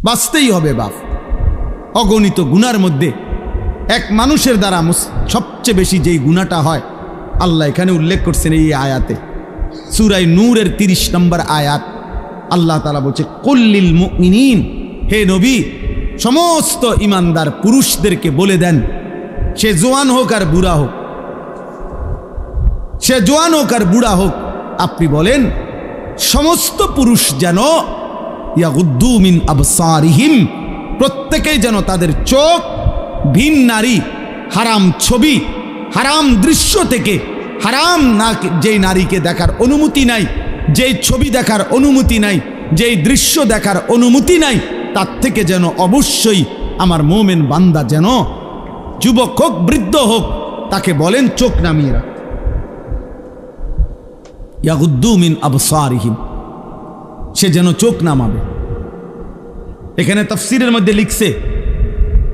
বাঁচতেই হবে বাপ। অগণিত গুনার মধ্যে এক মানুষের দ্বারা সবচেয়ে বেশি যেই গুনাহটা হয় আল্লাহ এখানে উল্লেখ করছেন এই আয়াতে, সূরা নূরের 30 নম্বর আয়াত। আল্লাহ তাআলা বলছে, কুল্লিল মুমিনিন, হে নবী সমস্ত ইমানদার পুরুষদেরকে বলে দেন, সে জোয়ান হোক আর বুড়া হোক, সে জোয়ান হোক আর বুড়া হোক, আপনি বলেন সমস্ত পুরুষ যেন ইয়াগুদ্দু মিন আবসারিহিম, প্রত্যেকেই যেন তাদের চোখ ভিন নারী, হারাম ছবি, হারাম দৃশ্য থেকে, হারাম না যেই নারীকে দেখার অনুমতি নাই, যেই ছবি দেখার অনুমতি নাই, যেই দৃশ্য দেখার অনুমতি নাই, তার থেকে যেন অবশ্যই আমার মোমেন বান্দা যেন যুবক হোক বৃদ্ধ হোক তাকে বলেন চোখ নামিয়ে রাখ। ইয়াগুদ্দু মিন আবসারিহিম, সে যেন চোখ নামাবে। এখানে তাফসীরের মধ্যে লিখছে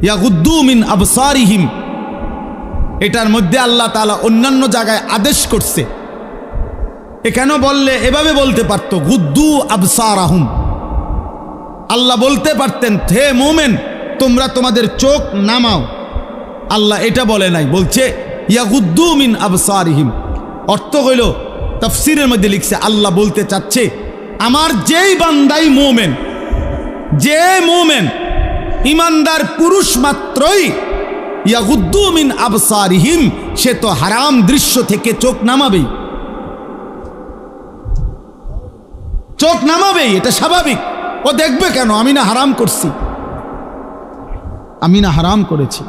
ইয়াগুদ্দু মিন আবসারিহিম, এটার মধ্যে আল্লাহ তাআলা অন্যান্য জায়গায় আদেশ করছে। এখানে বললে এভাবে বলতে পারতো, গুদ্দু আবসারাহুম, আল্লাহ বলতে পারতেন হে মুমিন তোমরা তোমাদের চোখ নামাও। আল্লাহ এটা বলে নাই, বলছে ইয়াগুদ্দু মিন আবসারিহিম। অর্থ হইল তাফসীরের মধ্যে লিখছে আল্লাহ বলতে চাচ্ছে আমার যেই বান্দাই মুমিন, যে মুমিন ইমানদার পুরুষ মাত্রই ইয়াগুদ্দু মিন আবসারিহিম, সে তো হারাম দৃশ্য থেকে চোখ নামাবেই, চোখ নামাবেই, এটা স্বাভাবিক। ও দেখবে কেন? আমি না হারাম করছি, আমি না হারাম করেছি,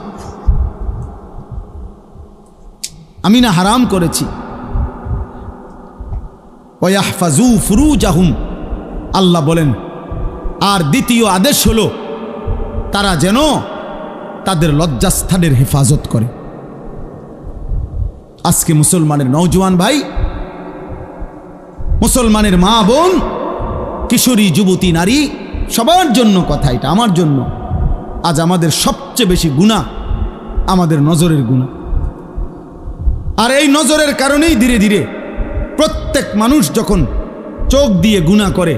আমি না হারাম করেছি। ওয়াহফাজু ফুরুজাহুম, আল্লাহ বলেন আর দ্বিতীয় আদেশ হলো তারা যেন তাদের লজ্জাস্থানের হেফাজত করে। আজকে মুসলমানের নওজোয়ান ভাই, মুসলমানের মা বোন, কিশোরী যুবতী নারী, সবার জন্য কথা এটা, আমার জন্য। আজ আমাদের সবচেয়ে বেশি গুনাহ আমাদের নজরের গুনাহ, আর এই নজরের কারণেই ধীরে ধীরে প্রত্যেক মানুষ যখন চোখ দিয়ে গুনাহ করে,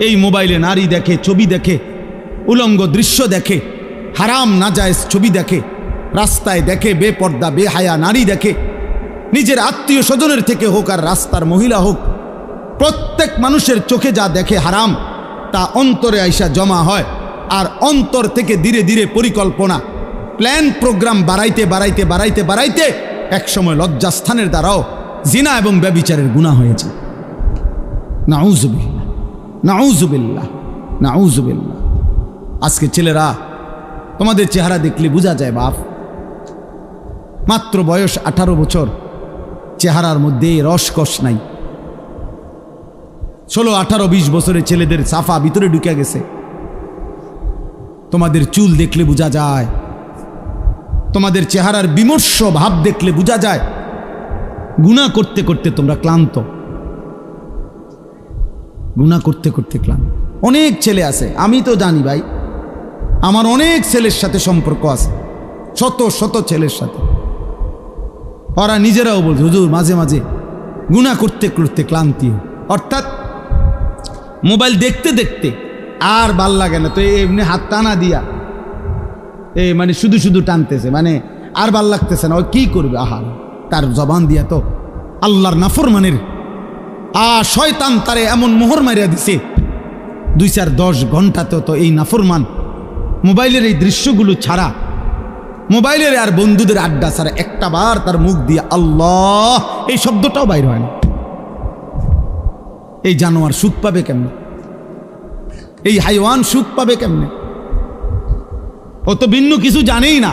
এই মোবাইলে নারী দেখে, ছবি দেখে, উলঙ্গ দৃশ্য দেখে, হারাম নাজায়েজ ছবি দেখে, রাস্তায় দেখে বেপর্দা বেহায়া নারী দেখে, নিজের আত্মীয় স্বজনের থেকে হোক আর রাস্তার মহিলা হোক, প্রত্যেক মানুষের চোখে যা দেখে হারাম তা অন্তরে আইসা জমা হয়। আর অন্তর থেকে ধীরে ধীরে পরিকল্পনা, প্ল্যান, প্রোগ্রাম বাড়াইতে বাড়াইতে বাড়াইতে বাড়াইতে একসময় লজ্জাস্থানের দ্বারাও জিনা এবং ব্যভিচারের গুনাহ হয়েছে। নাউযুবিল্লাহ, নাউযুবিল্লাহ, নাউযুবিল্লাহ। আজকে ছেলেরা তোমাদের চেহারা দেখলে বোঝা যায় বাপ, মাত্র বয়স 18 বছর, চেহারার মধ্যে রসকস নাই। 16, 18, 20 বছরের ছেলেদের সাফা ভিতরে ঢুকে গেছে। তোমাদের চুল দেখলে বোঝা যায়, তোমাদের চেহারার বিমর্ষ ভাব দেখলে বোঝা যায় গুনাহ করতে করতে তোমরা ক্লান্ত, গুনাহ করতে করতে ক্লান্ত। অনেক ছেলে আছে, আমি তো জানি ভাই, আমার অনেক ছেলের সাথে সম্পর্ক আছে, শত শত ছেলের সাথে। ওরা নিজেরাও বলছে হুজুর মাঝে মাঝে গুনাহ করতে করতে ক্লান্তি, অর্থাৎ মোবাইল দেখতে দেখতে আর ভাল লাগে না, তো এমনি হাত টানা দিয়া মানে শুধু শুধু টানতেছে, মানে আর ভাল লাগতেছে না, ও কি করবে? আহা, তার জবান দিয়া তো আল্লাহর নাফরমানের শয়তান তারে এমন মোহর মারিয়া দিছে, 2-4-10 ঘন্টাতেও তো এই নাফরমান মোবাইলের এই দৃশ্যগুলো ছাড়া, মোবাইলের আর বন্ধুদের আড্ডা ছাড়া একটা বার তার মুখ দিয়ে আল্লাহ এই শব্দটাও বাইর হয় না। এই জানোয়ার সুখ পাবে কেমনে? এই হাইওয়ান সুখ পাবে কেমনে? ও তো ভিন্ন কিছু জানেই না,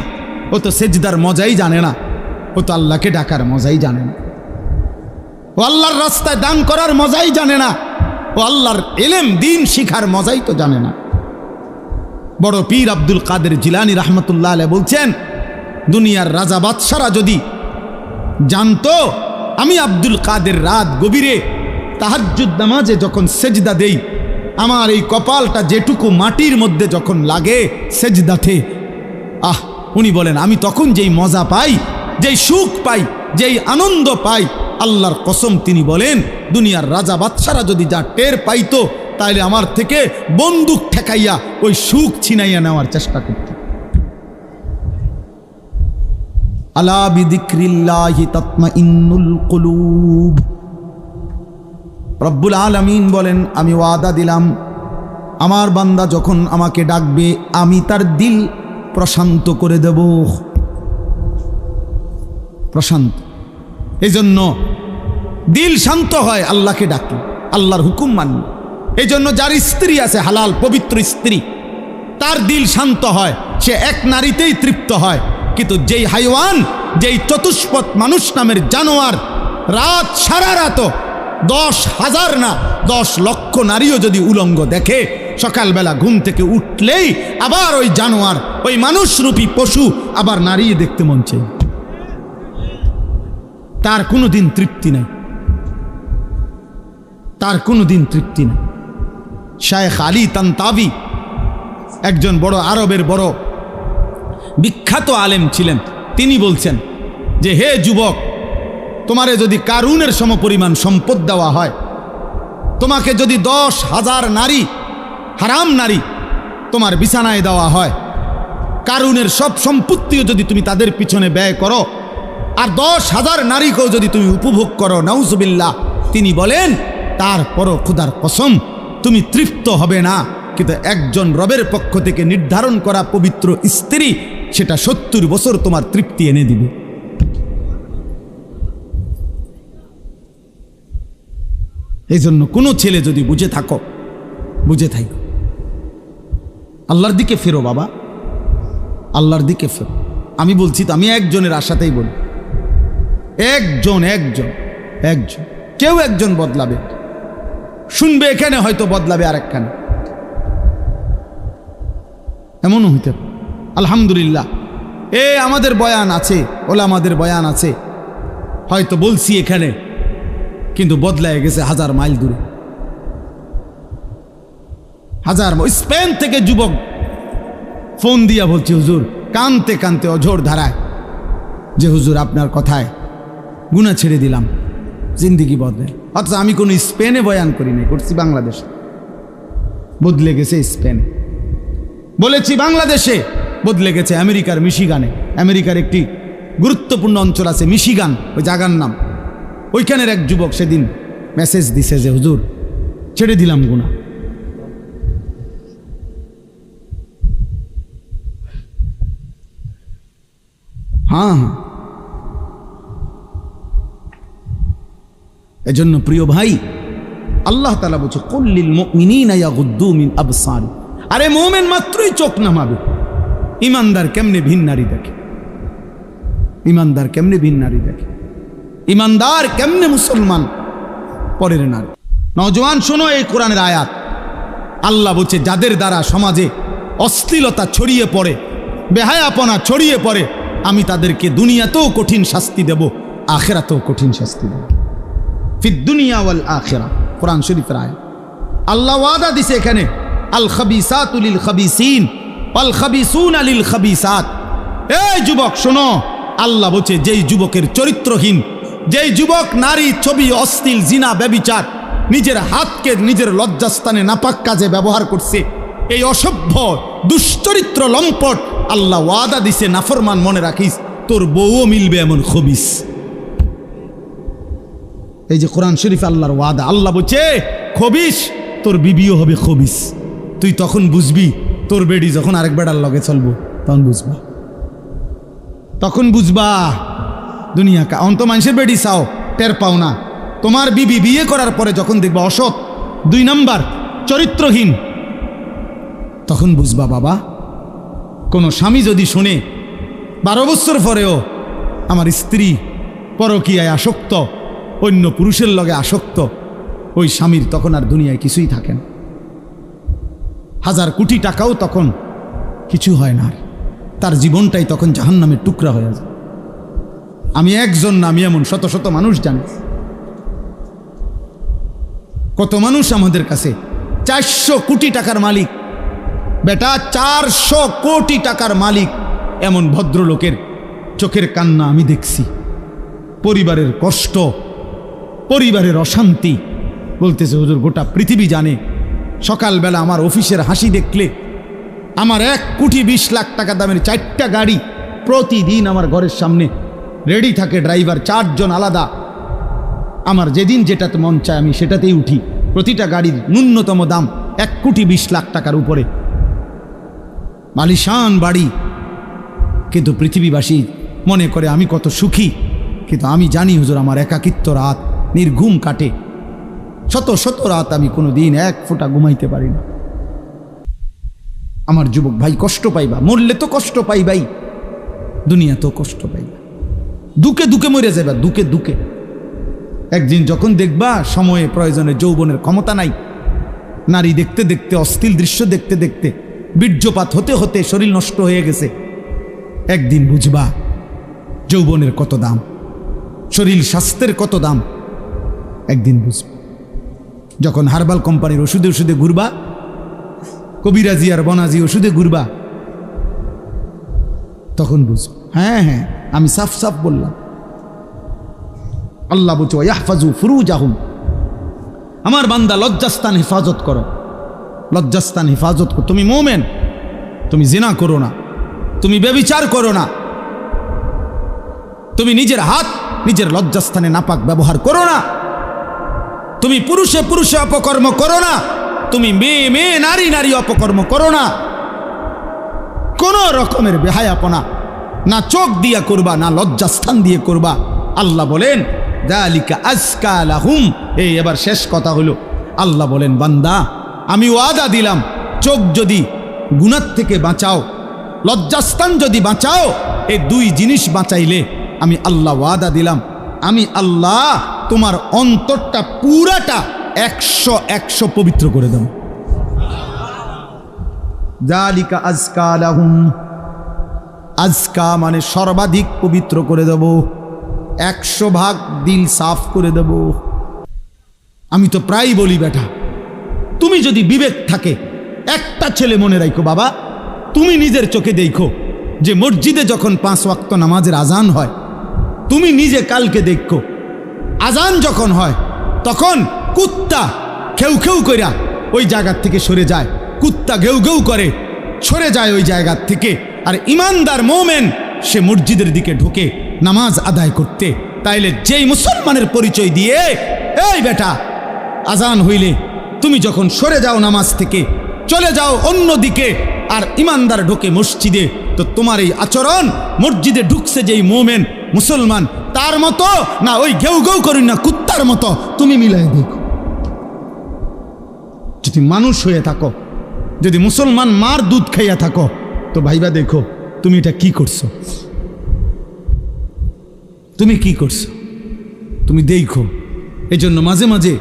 ও তো সেজদার মজাই জানে না, ও তো আল্লাহকে ডাকার মজাই জানে না, ও আল্লাহর রাস্তায় দান করার মজাই জানে না, ও আল্লাহর ইলম দ্বীন শিখার মজাই তো জানে না। বড় পীর আব্দুল কাদের জিলানী রাহমাতুল্লাহ আলাইহি বলছেন, দুনিয়ার রাজা বাদশারা যদি জানতো আমি আব্দুল কাদের রাত গভীরে তাহাজ্জুদ নামাজে যখন সেজদা দেই, আমার এই কপালটা যেটুকু মাটির মধ্যে যখন লাগে সেজদাতে, উনি বলেন আমি তখন যেই মজা পাই, যেই সুখ পাই, যেই আনন্দ পাই, আল্লাহর কসম তিনি বলেন দুনিয়ার রাজা বাদশারা যদি যা টের পাইতো তাইলে আমার থেকে বন্দুক ঠেকাইয়া ওই সুখ ছিনাইয়া নেওয়ার চেষ্টা করত। আলা বিযিক্রিল্লাহি তাতমাইন্নুল কুলুব। রব্বুল আলামিন বলেন, আমি ওয়াদা দিলাম আমার বান্দা যখন আমাকে ডাকবে আমি তার দিল প্রশান্ত করে দেব। প্রশান্ত, এই জন্য দিল শান্ত হয় আল্লাহকে ডাকলে, আল্লাহর হুকুম মানলে। এই জন্য যার স্ত্রী আছে হালাল পবিত্র স্ত্রী, তার দিল শান্ত হয়, সে এক নারীতেই তৃপ্ত হয়। কিন্তু যেই হাইওয়ান, যেই চতুষ্পদ মানুষ নামের জানোয়ার রাত সারা রাত 10,000 না 10 লক্ষ নারীও যদি উলঙ্গ দেখে, সকালবেলা ঘুম থেকে উঠলেই আবার ওই জানোয়ার, ওই মানুষরূপী পশু আবার নারী দেখতে মন চায়। তার কোনোদিন তৃপ্তি নাই, তার কোনোদিন তৃপ্তি নাই। শায়েখ আলী তানতাবি একজন বড় আরবের বড় বিখ্যাত আলেম ছিলেন। তিনি বলছেন যে, হে যুবক, তোমারে যদি কারুনের সমপরিমাণ সম্পদ দেওয়া হয়, তোমাকে যদি 10,000 নারী, হারাম নারী তোমার বিছানায় দেওয়া হয়, কারুনের সব সম্পত্তিও যদি তুমি তাদের পিছনে ব্যয় করো, আর 10,000 নারীকেও যদি তুমি উপভোগ করো, নাউজুবিল্লাহ, তিনি বলেন তারপরও খোদার কসম তুমি তৃপ্ত হবে না। কিন্তু একজন রবের পক্ষ থেকে নির্ধারণ করা পবিত্র স্ত্রী, সেটা 70 বছর তোমার তৃপ্তি এনে দিবে। এই জন্য কোনো ছেলে যদি বুঝে থাকো, বুঝে থাকো, আল্লাহর দিকে ফেরো বাবা, আল্লাহর দিকে ফেরো। আমি বলছি তো, আমি একজনের আশাতেই বলি, একজন কেউ একজন বদলাবে, শুনবে এখানে, হয়তো বদলাবে আরেকখানে, এমনও হইতে পারে। আলহামদুলিল্লাহ, আমাদের বয়ান আছে, ওলামাদের বয়ান আছে, হয়তো বলছি এখানে, কিন্তু বদলায় গেছে 1000 মাইল দূরে। 1000 স্পেন থেকে যুবক ফোন দিয়া বলছে, হুজুর, কানতে কানতে অঝোর ধারায়, যে হুজুর আপনার কথায় গুনাহ ছেড়ে দিলাম, জিন্দিগি বদলে। অথচ আমি কোনো স্পেনে বয়ান করি নাই, করছি বাংলাদেশে। বদলে গেছে স্পেনে, বলেছি বাংলাদেশে, বদলে গেছে আমেরিকার মিশিগানে। আমেরিকার একটি গুরুত্বপূর্ণ অঞ্চল আছে মিশিগান, ওই জায়গার নাম। ওইখানের এক যুবক সেদিন মেসেজ দিছে যে, হুজুর ছেড়ে দিলাম গুনাহ। হ্যাঁ, এজন্য প্রিয় ভাই, আল্লাহ তাআলা বলছে, কুল লিল মুমিনিনা ইয়াগুদ্দু মিন আবসারি। আরে মুমিন মাত্রই চোখ নামাবে। ইমানদার কেমনে ভিন নারী দেখে, ইমানদার কেমনে ভিন নারী দেখে, ইমানদার কেমনে মুসলমান পরের নারী। নওজওয়ান শোনো এই কোরআনের আয়াত। আল্লাহ বলছে, যাদের দ্বারা সমাজে অশ্লীলতা ছড়িয়ে পড়ে, বেহায়াপনা ছড়িয়ে পড়ে, আমি তাদেরকে দুনিয়াতেও কঠিন শাস্তি দেব, আখিরাতেও কঠিন শাস্তি দেব। ফিদ দুনিয়া ওয়াল আখিরা, কোরআন শরীফের আয়াত। আল্লাহ ওয়াদা দিছে এখানে, আল খাবিসাতু লিল খাবিসিন ওয়াল খাবিসুনা লিল খাবিসাত। এই যুবক শোনো, আল্লাহ বলছে, যেই যুবকের চরিত্রহীন, যেই যুবক নারী, ছবি, অশ্লীল, জিনা, ব্যভিচার, নিজের হাতকে নিজের লজ্জাস্থানে নাপাক কাজে ব্যবহার করছে, এই অসভ্য দুশ্চরিত্র লম্পট, আল্লাহ ওয়াদা দিছে, নাফরমান, মনে রাখিস তোর বউও মিলবে এমন খবিস। এই যে কোরআন শরীফ আল্লাহর ওয়াদা। আল্লাহ বলছে, খবিস, তোর বিবিও হবে খবিস। তুই তখন বুঝবি, তোর বেডি যখন আরেক বেড়ার লগে চলবো, তখন বুঝবা, তখন বুঝবা দুনিয়া অন্ত মানুষের বেডি চাও, টের পাও না। তোমার বিবি বিয়ে করার পরে যখন দেখবা অসৎ, 2 নাম্বার, চরিত্রহীন, তখন বুঝবা বাবা। কোনো স্বামী যদি শুনে 12 বছর পরেও আমার স্ত্রী পরকীয়ায় আসক্ত, অন্য পুরুষের লগে আসক্ত, ওই স্বামীর তখন আর দুনিয়ায় কিছুই থাকে না। 1000 কোটি টাকাও তখন কিছু হয় না, তার জীবনটাই তখন জাহান্নামের টুকরা হয়ে যায়। আমি একজন না, আমি এমন শত শত মানুষ জানি। কত মানুষ আমাদের কাছে 400 কোটি টাকার মালিক, বেটা 400 কোটি টাকার মালিক, এমন ভদ্রলোকের চোখের কান্না আমি দেখছি। পরিবারের কষ্ট, পরিবারের অশান্তি, বলতেছে হুজুর গোটা পৃথিবী জানে সকালবেলা আমার অফিসের হাসি দেখলে, আমার 1,20,00,000 টাকা দামের 4টা গাড়ি প্রতিদিন আমার ঘরের সামনে রেডি থাকে, ড্রাইভার 4 জন আলাদা। আমার যেদিন যেটাতে মন চায় আমি সেটাতেই উঠি। প্রতিটা গাড়ির ন্যূনতম দাম 1,20,00,000 টাকার উপরে, আলিশান বাড়ি। কিন্তু পৃথিবীবাসী মনে করে আমি কত সুখী, কিন্তু আমি জানি হুজুর আমার একাকিত্ব রাত নির্ঘুম কাটে। শত শত রাত আমি কোনো দিন 1 ফোঁটা ঘুমাইতে পারি না। আমার যুবক ভাই, কষ্ট পাইবা, মরলে তো কষ্ট পাইবাই, দুনিয়া তো কষ্ট পাইবা, দুকে দুকে মরে যাবা, দুকে দুকে। একদিন যখন দেখবা সময়ে প্রয়োজনে যৌবনের ক্ষমতা নাই, নারী দেখতে দেখতে, অশ্লীল দৃশ্য দেখতে দেখতে, বীর্যপাত হতে হতে শরীর নষ্ট হয়ে গেছে, একদিন বুঝবা যৌবনের কত দাম, শরীর স্বাস্থ্যের কত দাম, একদিন বুঝবা। যখন হার্বাল কোম্পানির ওষুধে ওষুধে ঘুরবা, কবিরাজি আর বনাজি ওষুধে ঘুরবা, তখন বুঝবা। হ্যাঁ হ্যাঁ, আমি সাফ সাফ বললাম। আল্লাহ বলছে ইয়াহফাজু ফুরুজাহুম, আমার বান্দা লজ্জাস্থান হেফাজত করো, লজ্জাস্থান হেফাজত করো। তুমি মুমিন, তুমি জিনা করো না, তুমি ব্যভিচার করো না, তুমি নিজের হাত নিজের লজ্জাস্থানে নাপাক ব্যবহার করো না, তুমি পুরুষে পুরুষে অপকর্ম করো না, তুমি মেয়ে মেয়ে নারী নারী অপকর্ম করো না, কোন রকমের বেহায়াপনা না চোখ দিয়া করবা, না লজ্জাস্থান দিয়ে করবা। আল্লাহ বলেন যালিকা আজকা লাহুম। এই এবার শেষ কথা হলো, আল্লাহ বলেন বান্দা আমি ওয়াদা দিলাম, চোখ যদি গুনাহ থেকে বাঁচাও, লজ্জাস্থান যদি বাঁচাও, এই 2 জিনিস বাঁচাইলে আমি আল্লাহ ওয়াদা দিলাম, আমি আল্লাহ তোমার অন্তরটা পুরাটা 100 পবিত্র করে দেব। যালিকা আজকা লাহুম, আজকা মানে সর্বাধিক পবিত্র করে দেব, 100 ভাগ দিল সাফ করে দেব। আমি তো প্রায় বলি বেটা, তুমি যদি বিবেক থাকে, একটা ছেলে মনে রাখো বাবা, তুমি নিজের চোখে দেখো যে মসজিদে যখন 5 ওয়াক্ত নামাজের আজান হয়, তুমি নিজে কালকে দেখো আজান যখন হয় তখন কুত্তা খেউ খেউ কইরা ওই জায়গার থেকে সরে যায়, কুত্তা ঘেউ ঘেউ করে সরে যায় ওই জায়গার থেকে, আর ইমানদার মোমেন সে মসজিদের দিকে ঢোকে নামাজ আদায় করতে। তাইলে যেই মুসলমানের পরিচয় দিয়ে, এই বেটা আজান হইলে তুমি যখন সরে যাও নামাজ থেকে, চলে যাও অন্য দিকে, আর ইমানদার ঢোকে মসজিদে, তো তোমার এই আচরণ মসজিদে ঢুকছে যেই মোমেন মুসলমান তার মতো না ওই ঘেউ ঘেউ করি না কুত্তার মতো, তুমি মিলাই দেখো। যদি মানুষ হয়ে থাকো, যদি মুসলমান মার দুধ খাইয়া থাকো, তো ভাইবা দেখো তুমি এটা কি করছো, তুমি কি করছো, তুমি দেখো। এই জন্য মাঝে মাঝে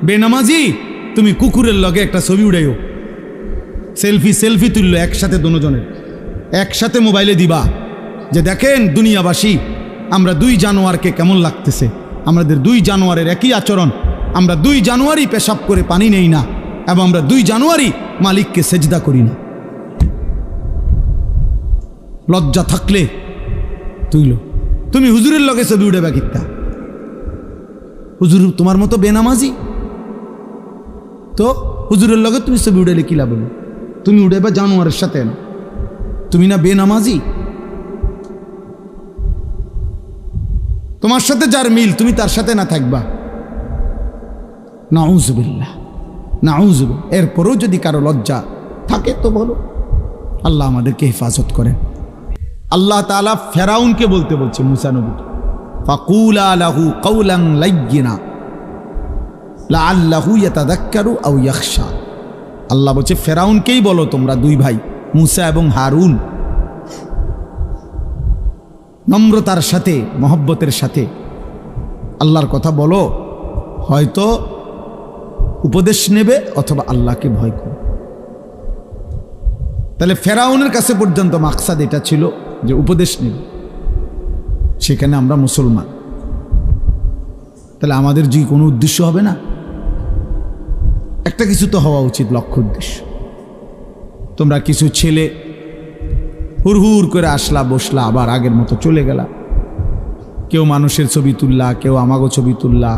বেনামাজি তুমি কুকুরের লগে একটা ছবি উড়াইও, সেলফি তুললো একসাথে, দুজনের একসাথে মোবাইলে দিবা, যে দেখেন দুনিয়াবাসী আমরা 2 জানোয়ারকে কেমন লাগতেছে, আমাদের 2 জানোয়ারের একই আচরণ, আমরা 2 জানোয়ারই পেশাব করে পানি নেই না, এবং আমরা 2 জানোয়ারই মালিককে সেজদা করি না। লজ্জা থাকলে তুইলো, তুমি হুজুরের লগে ছবি উড়াবা কিত্তা, হুজুর তোমার মতো বেনামাজি, তো হুজুরের লগে তুমি ছবি উড়াইলে কি লাভ হলো, তুমি উড়াইবা জানোয়ারের সাথে না, তুমি না বেনামাজি, তোমার সাথে যার মিল তুমি তার সাথে না থাকবা। নাউজুবিল্লাহ, নাউজুবিল্লাহ। এরপরও যদি কারো লজ্জা থাকে তো বলো, আল্লাহ আমাদেরকে হেফাজত করেন। আল্লাহ তাআলা ফেরাউনকে বলতে বলছে মুসা নবীকে, ফাকুলা লাহু কাওলান লাইয়িনা লাআল্লাহু ইয়াতাযাক্কারু আও ইয়াখশা। আল্লাহ বলছে ফেরাউনকেই বলো তোমরা 2 ভাই মুসা এবং হারুন, নম্রতার সাথে মহব্বতের সাথে আল্লাহর কথা বলো, হয়তো উপদেশ নেবে অথবা আল্লাহকে ভয় করো। তাহলে ফেরাউনের কাছে পর্যন্ত মাকসাদ এটা ছিল যে উপদেশ নেবে, সেখানে আমরা মুসলমান, তাহলে আমাদের যে কোনো উদ্দেশ্য হবে না, একটা কিছু তো হওয়া উচিত লক্ষ্য উদ্দেশ্য। তোমরা কিছু ছেলে হুড় করে আসলা, বসলা, আবার আগের মতো চলে গেলা, কেউ মানুষের ছবি তুললা, কেউ আমাগো ছবি তুললা,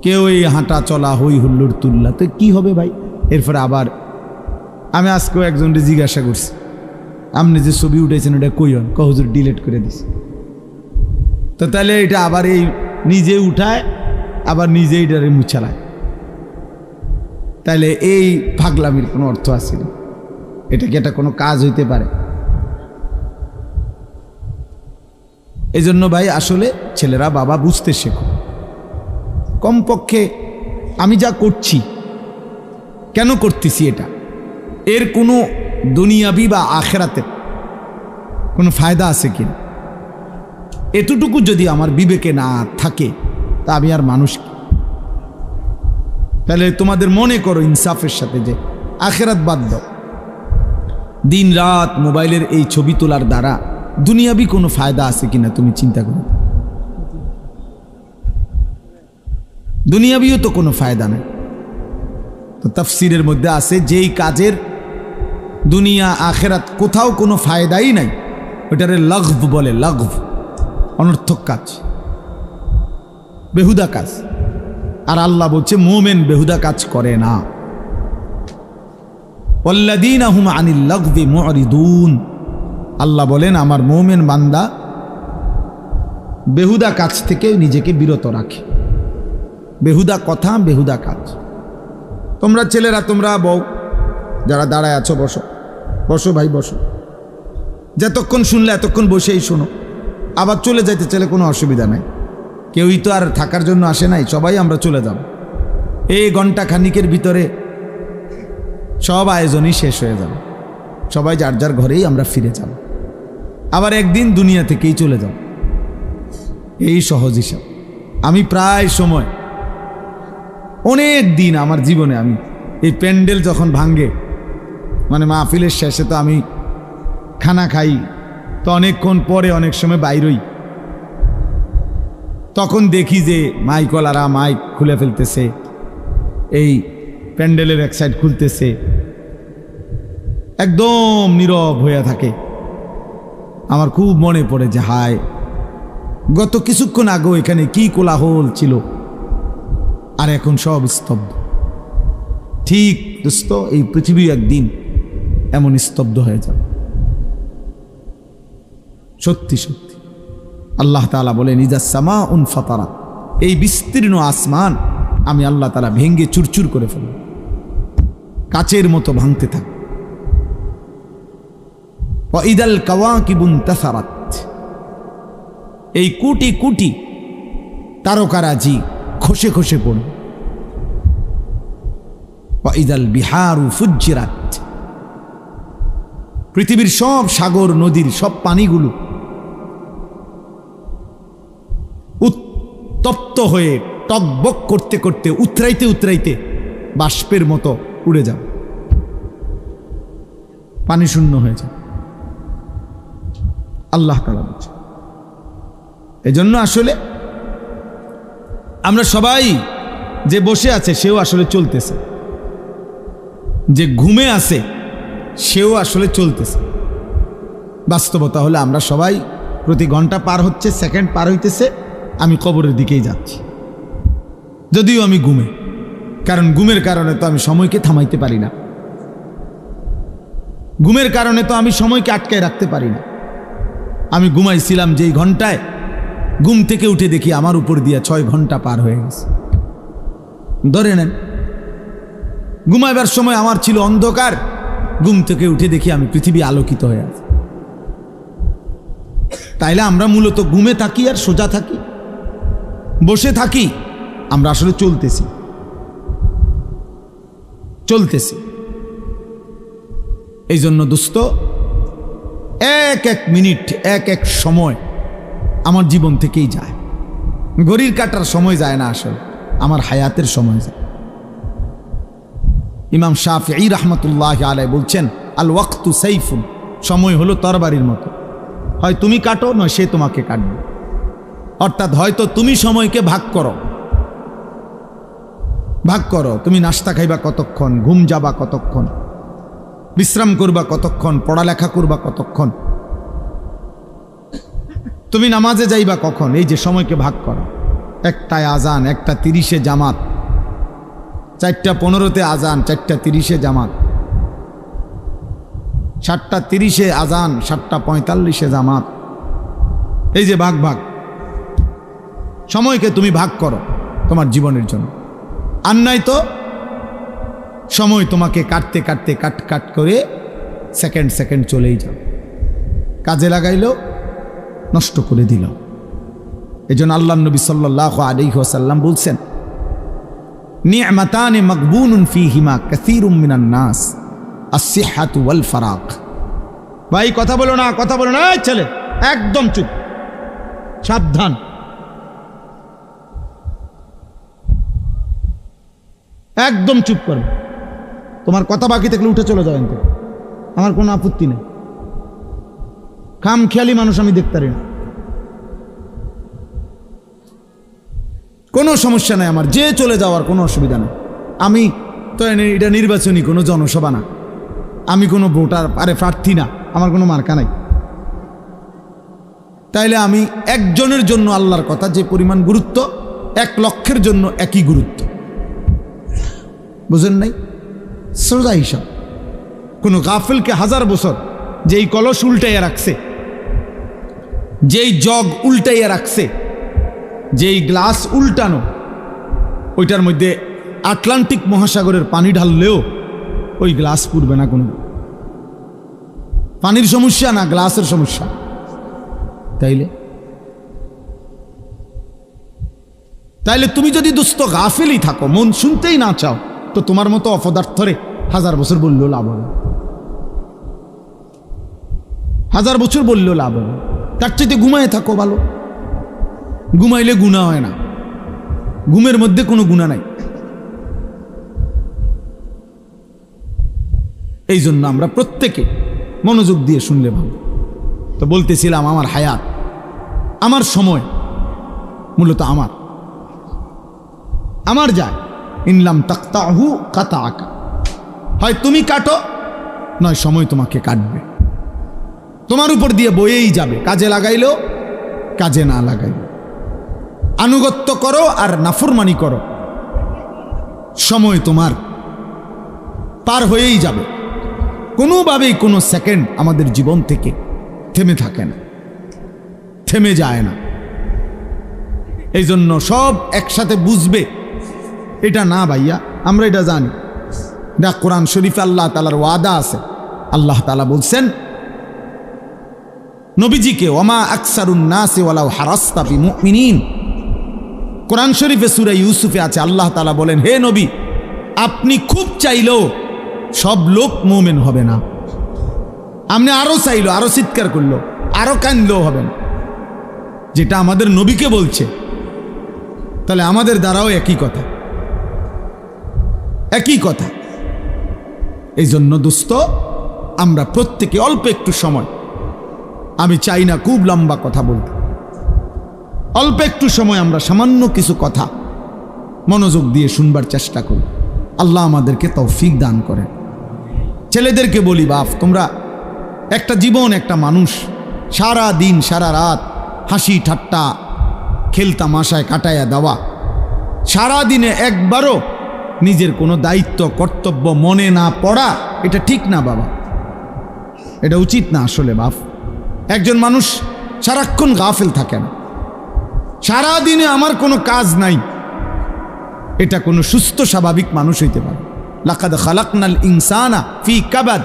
কেউ এই হাঁটা চলা হই হুল্লোড় তুললা, তো কি হবে ভাই? এরপরে আবার আমি আজকেও একজনকে জিজ্ঞাসা করছি, আপনি যে ছবি উঠেছেন ওটা কইন, হুজুর ডিলিট করে দিছে। তো তাহলে এটা আবার এই নিজে উঠায় আবার নিজে এটারে মুছালায়, তাহলে এই পাগলামির কোনো অর্থ আছে না? এটা কি এটা কোনো কাজ হইতে পারে? এই জন্য ভাই আসলে ছেলেরা বাবা বুঝতে শেখো। কমপক্ষে আমি যা করছি কেন করতেছি, এটা এর কোনো দুনিয়াবি বা আখেরাতে কোনো ফায়দা আছে কিনা, এতটুকু যদি আমার বিবেকে না থাকে তা আমি আর মানুষ কি? তাহলে তোমাদের মনে করো ইনসাফের সাথে যে আখেরাত বাদ দাও, দিন রাত মোবাইলের এই ছবি তোলার দ্বারা দুনিয়াবি কোনো ফায়দা আছে কিনা তুমি চিন্তা করো। দুনিয়াবিও তো কোনো ফায়দা নেই। তো তাফসীরের মধ্যে আছে যেই কাজের দুনিয়া আখেরাত কোথাও কোনো ফায়দাই নাই ওটারে লাগভ বলে, লাগভ, অনর্থক কাজ, বেহুদা কাজ। আর আল্লাহ বলছে মুমিন বেহুদা কাজ করে না। ওয়াল্লাযীনা হুম আনিল লাগভি মুরিদুন, আল্লাহ বলেন আমার মুমিন বান্দা বেহুদা কাজ থেকে নিজেকে বিরত রাখে। বেহুদা কথা, বেহুদা কাজ। তোমরা ছেলেরা, তোমরা বউ যারা দাঁড়ায় আছো, বসো বসো ভাই বসো, যতক্ষণ শুনলে এতক্ষণ বসেই শোনো। আবার চলে যাইতে চাইলে কোনো অসুবিধা নাই, কেউই তো আর থাকার জন্য আসে নাই, সবাই আমরা চলে যাব। এই ঘন্টা খানিকের ভিতরে সব আয়োজনই শেষ হয়ে যাবে, সবাই যার যার ঘরেই আমরা ফিরে যাব, আবার একদিন দুনিয়া থেকেই চলে যাব। এই সহজ হিসাব। আমি প্রায় সময় অনেক দিন আমার জীবনে আমি এই প্যান্ডেল যখন ভাঙ্গে, মানে মাহফিলের শেষে তো আমি খানা খাই, তো অনেকক্ষণ পরে অনেক সময় বাইরই, তখন দেখি যে মাইকওয়ালারা মাইক খুলে ফেলতেছে, এই প্যান্ডেলের এক সাইড খুলতেছে, একদম নীরব হয়ে থাকে। আমার খুব মনে পড়ে যে হায়, গত কিছুক্ষণ আগেও এখানে কি কোলাহল ছিল, আর এখন সব স্তব্ধ। ঠিক দোস্ত, এই পৃথিবী একদিন এমন স্তব্ধ হয়ে যাবে। সত্যি সত্যি আল্লাহ তাআলা বলেন ইজা সামাউন ফাতারাত, এই বিস্তীর্ণ আসমান আমি আল্লাহ তাআলা ভেঙ্গে চুরচুর করে ফেলব, কাচের মতো ভাঙতে থাক। ওয়া ইদাল কাওয়াকিবু ইনতাসারাত, এই কোটি কোটি তারকারাজি খসে খসে পড়বে। ওয়া ইদাল বিহারু ফুজ্জিরাত, পৃথিবীর সব সাগর নদীর সব পানিগুলো উত্তপ্ত হয়ে টকবক করতে করতে উতরাইতে উতরাইতে বাষ্পের মতো উড়ে যাবে, পানি শূন্য হয়ে যাবে। আল্লাহ তাআলা বলছে। এজন্য আসলে আমরা সবাই, যে বসে আছে সেও আসলে চলতেছে, যে ঘুমে আছে সেও আসলে চলতেছে। বাস্তবতা হলে আমরা সবাই প্রতি ঘন্টা পার হচ্ছে, সেকেন্ড পার হইতেছে, আমি কবরের দিকেই যাচ্ছি, যদিও আমি ঘুমে, কারণ ঘুমের কারণে তো আমি সময়কে থামাইতে পারি না, ঘুমের কারণে তো আমি সময়কে আটকায় রাখতে পারি না। আমি ঘুমাইছিলাম যেই ঘন্টায়, ঘুম থেকে উঠে দেখি আমার উপর দিয়া 6 ঘন্টা পার হয়ে গেছে। ধরে নেন ঘুমাইবার সময় আমার ছিল অন্ধকার, ঘুম থেকে উঠে দেখি আমি পৃথিবী আলোকিত হয়ে আছে। তাইলে আমরা মূলত ঘুমে থাকি আর সোজা থাকি, বসে থাকি, আমরা আসলে চলতেছি চলতেছি। এই জন্য দোস্ত, এক এক মিনিট, এক এক সময় আমার জীবন থেকেই যায়। ঘড়ির কাটার সময় যায় না, আসলে আমার হায়াতের সময় যায়। ইমাম শাফিঈ রাহমাতুল্লাহ আলাইহি বলছেন আল ওয়াক্তু সাইফুন, সময় হলো তরবারির মতো, হয় তুমি কাটো নয় সে তোমাকে কাটবে। অর্থাৎ হয়তো তুমি সময়কে ভাগ করো, তুমি নাস্তা খাইবা কতক্ষণ, ঘুম যাবা কতক্ষণ, বিশ্রাম করবা কতক্ষণ, পড়ালেখা করবা কতক্ষণ, তুমি নামাজে যাইবা কখন, এই যে সময়কে ভাগ করো। 1টায় আজান, 1টা 30-এ জামাত, 4:15-তে আজান, 4:30-এ জামাত, 7:30-এ আজান, 7:45-এ জামাত। এই যে ভাগ ভাগ সময়কে তুমি ভাগ করো তোমার জীবনের জন্য। আর নাই তো সময় তোমাকে কাটতে কাটতে কাট করে সেকেন্ড সেকেন্ড চলেই যাও, কাজে লাগাইলো নষ্ট করে দিল। এই জন্য আল্লাহ নবী সাল্লাল্লাহু আলাইহি ওয়াসাল্লাম বলছেন, নি'মাতানি মাগবুনুন ফীহিমা কাসীরুম মিনান নাস, আস-সিহহাতু ওয়াল ফারাগ। ভাই কথা বলো না, কথা বলো না, এই ছেলে একদম চুপ, সাবধান। একদম চুপ করো, তোমার কথা বাকি থাকলে উঠে চলে যাবেন তো, আমার কোনো আপত্তি নেই। খামখেয়ালি মানুষ আমি দেখতে পারি না, কোনো সমস্যা নাই আমার, যে চলে যাওয়ার কোনো অসুবিধা নেই। আমি তো এটা নির্বাচনী কোনো জনসভা না, আমি কোনো ভোটার প্রার্থী না, আমার কোনো মার্কা নাই। তাইলে আমি একজনের জন্য আল্লাহর কথা যে পরিমাণ গুরুত্ব, 1 লক্ষের জন্য একই গুরুত্ব, বুঝেন নাই? সোজা হিসাব। কোনো গাফিলকে 1000 বছর যেই কলস উল্টাইয়া রাখছে, যেই জগ উল্টাইয়া রাখছে, যেই গ্লাস উল্টানো, ওইটার মধ্যে আটলান্টিক মহাসাগরের পানি ঢাললেও ওই গ্লাস পুড়বে না। কোনো পানির সমস্যা না, গ্লাসের সমস্যা। তাইলে তুমি যদি দুস্থ গাফিলই থাকো, মন শুনতেই না চাও, তো তোমার মতো অপদার্থরে 1000 বছর বললেও লাভ হবে, 1000 বছর বললেও লাভ হবে। তার চাইতে ঘুমায় থাকো ভালো, ঘুমাইলে গুনাহ হয় না, ঘুমের মধ্যে কোনো গুনাহ নাই। এই জন্য আমরা প্রত্যেকে মনোযোগ দিয়ে শুনলে ভালো। তো বলতেছিলাম, আমার হায়াত, আমার সময় মূলত আমার যায়। ইনলাম তাকতাহু কাতাআকা, হয় তুমি কাটো, নয় সময় তোমাকে কাটবে, তোমার উপর দিয়ে বয়েই যাবে। কাজে লাগাইলো, কাজে না লাগাইলো, আনুগত্য করো আর নাফরমানি করো, সময় তোমার পার হয়েই যাবে। কোনোভাবেই কোনো সেকেন্ড আমাদের জীবন থেকে থেমে থাকে না, থেমে যায় না। এই জন্য সব একসাথে বুঝবে এটা না ভাইয়া, আমরা এটা জানি। এটা কোরআন শরীফে আল্লাহ তাআলার ওয়াদা আছে। আল্লাহ তাআলা বলছেন নবীজিকে, ওমা আকসারুন নাসি ওয়ালাউ হারাসতা বিমুমিনিন। কোরআন শরীফে সূরা ইউসুফে আছে, আল্লাহ তাআলা বলেন, হে নবী, আপনি খুব চাইলেও সব লোক মুমিন হবে না। আপনি আরো চাইলো, আরো চিৎকার করলো, আরো কান্দলেও হবে না। যেটা আমাদের নবীকে বলছে, তাহলে আমাদের দ্বারাও একই কথা, একই কথা। এই জন্য দোস্ত, আমরা প্রত্যেকে অল্প একটু সময়, আমি চাই না খুব লম্বা কথা বলতে, অল্প একটু সময় আমরা সামান্য কিছু কথা মনোযোগ দিয়ে শুনবার চেষ্টা করি। আল্লাহ আমাদেরকে তৌফিক দান করেন। ছেলেদেরকে বলি, বাপ, তোমরা একটা জীবন, একটা মানুষ, সারা দিন সারা রাত হাসি ঠাট্টা খেলতামাশায় কাটাইয়া দেওয়া, সারা দিনে একবারও নিজের কোনো দায়িত্ব কর্তব্য মনে না পড়া, এটা ঠিক না বাবা, এটা উচিত না আসলে। বাপ, একজন মানুষ সারাক্ষণ গাফিল থাকেন, সারা দিনে আমার কোনো কাজ নাই, এটা কোনো সুস্থ স্বাভাবিক মানুষ হইতে পারে। লাকাদ খালাকনাল ইনসানা ফি কাবাদ,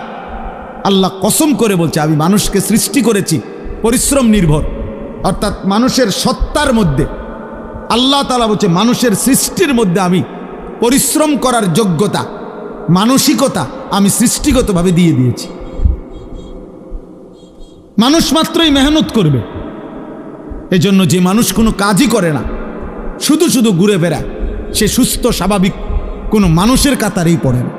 আল্লাহ কসম করে বলছে, আমি মানুষকে সৃষ্টি করেছি পরিশ্রম নির্ভর, অর্থাৎ মানুষের সত্তার মধ্যে আল্লাহ তাআলা বলছে, মানুষের সৃষ্টির মধ্যে আমি পরিশ্রম করার যোগ্যতা, মানসিকতা আমি সৃষ্টিগতভাবে দিয়ে দিয়েছি। মানুষ মাত্রই মেহনত করবে। এজন্য যে মানুষ কোনো কাজই করে না, শুধু শুধু ঘুরে বেড়ায়, সে সুস্থ স্বাভাবিক কোনো মানুষের কাতারেই পড়ে না,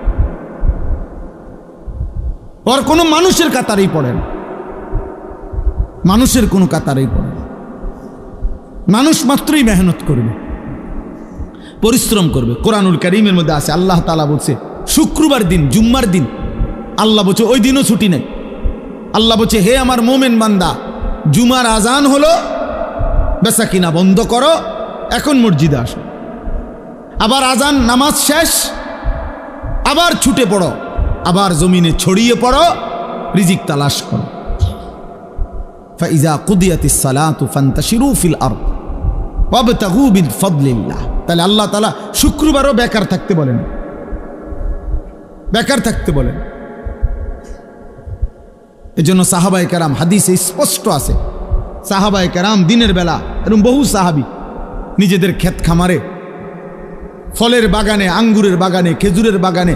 ওর কোনো মানুষের কাতারেই পড়ে না, মানুষের কোনো কাতারেই পড়ে না। মানুষ মাত্রই মেহনত করবে, পরিশ্রম করবে। কোরআনুল কারীমের মধ্যে আছে, আল্লাহ তাআলা বলছে শুক্রবার দিন, জুম্মার দিন, আল্লাহ বলছে ওই দিনও ছুটি নেই। আল্লাহ বলছে, হে আমার মোমেন বান্দা, জুমার আজান হলো, বেচা কিনা বন্ধ করো, এখন মসজিদে আসো। আবার আজান, নামাজ শেষ, আবার ছুটে পড়ো, আবার জমিনে ছড়িয়ে পড়ো, রিজিক তালাশ করো। ফাইজা কুদিয়াতিস সালাতু ফান্তাশিরু ফিল আরদ ওয়াবতাগু মিন ফাদলিল্লাহ। তাহলে আল্লাহ তাআলা শুক্রবারও বেকার থাকতে বলেন, বেকার থাকতে বলেন। এজন্য সাহাবায়ে কেরাম, হাদিসে স্পষ্ট আছে, সাহাবায়ে কেরাম দিনের বেলা, এরকম বহু সাহাবী নিজেদের ক্ষেত খামারে, ফলের বাগানে, আঙ্গুরের বাগানে, খেজুরের বাগানে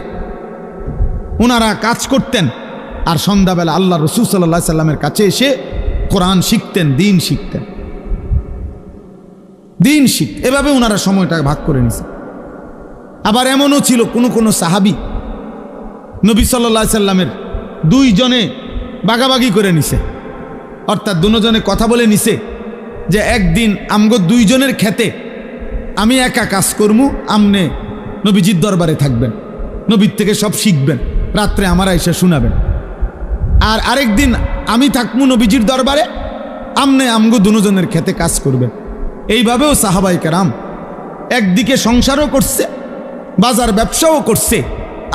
ওনারা কাজ করতেন, আর সন্ধ্যাবেলা আল্লাহ রাসূল সাল্লাল্লাহু আলাইহি সাল্লামের কাছে এসে কোরআন শিখতেন, দিন শিখতেন, দিন শিখ। এভাবে ওনারা সময়টা ভাগ করে নিছে। আবার এমনও ছিল কোন সাহাবী নবী সাল্লাল্লাহু আলাইহি সাল্লামের দুইজনে বাগাবাগি করে নিছে, অর্থাৎ দুজনে কথা বলে নিছে যে একদিন আমগো দুইজনের খেতে আমি একা কাজ করমু, আমনে নবীজির দরবারে থাকবেন, নবীর থেকে সব শিখবেন, রাত্রে আমারা এসে শোনাবেন। আর আরেকদিন আমি থাকমু নবীজির দরবারে, আমনে আমগো দুজনের খেতে কাজ করবেন। এইভাবেও সাহাবায়ে কেরাম একদিকে সংসারও করছে, বাজার ব্যবসাও করছে,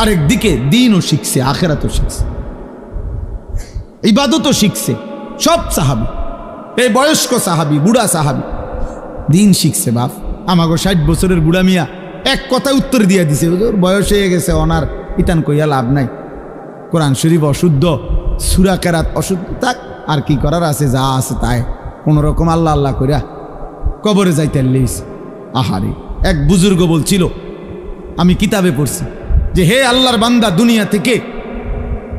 আরেকদিকে দিনও শিখছে, আখিরাতও শিখছে, ইবাদতও শিখছে। সব সাহাবী, এই বয়স্ক সাহাবী, বুড়া সাহাবী দিন শিখছে। বাপ, আমাগো 60 বছরের বুড়া মিয়া এক কথা উত্তর দিয়ে দিছে, হুজুর বয়স হয়ে গেছে, অনার ইতান কইয়া লাভ নাই, কোরআন শরীফ অশুদ্ধ, সূরা কেরাত অশুদ্ধ, থাক আর কি করার আছে, যা আছে তাই কোনো রকম আল্লাহ আল্লাহ কইরা কবরে যাইতে লিস। আহারে, এক বুজুর্গ বলছিল, আমি কিতাবে পড়ছি যে হে আল্লাহর বান্দা, দুনিয়া থেকে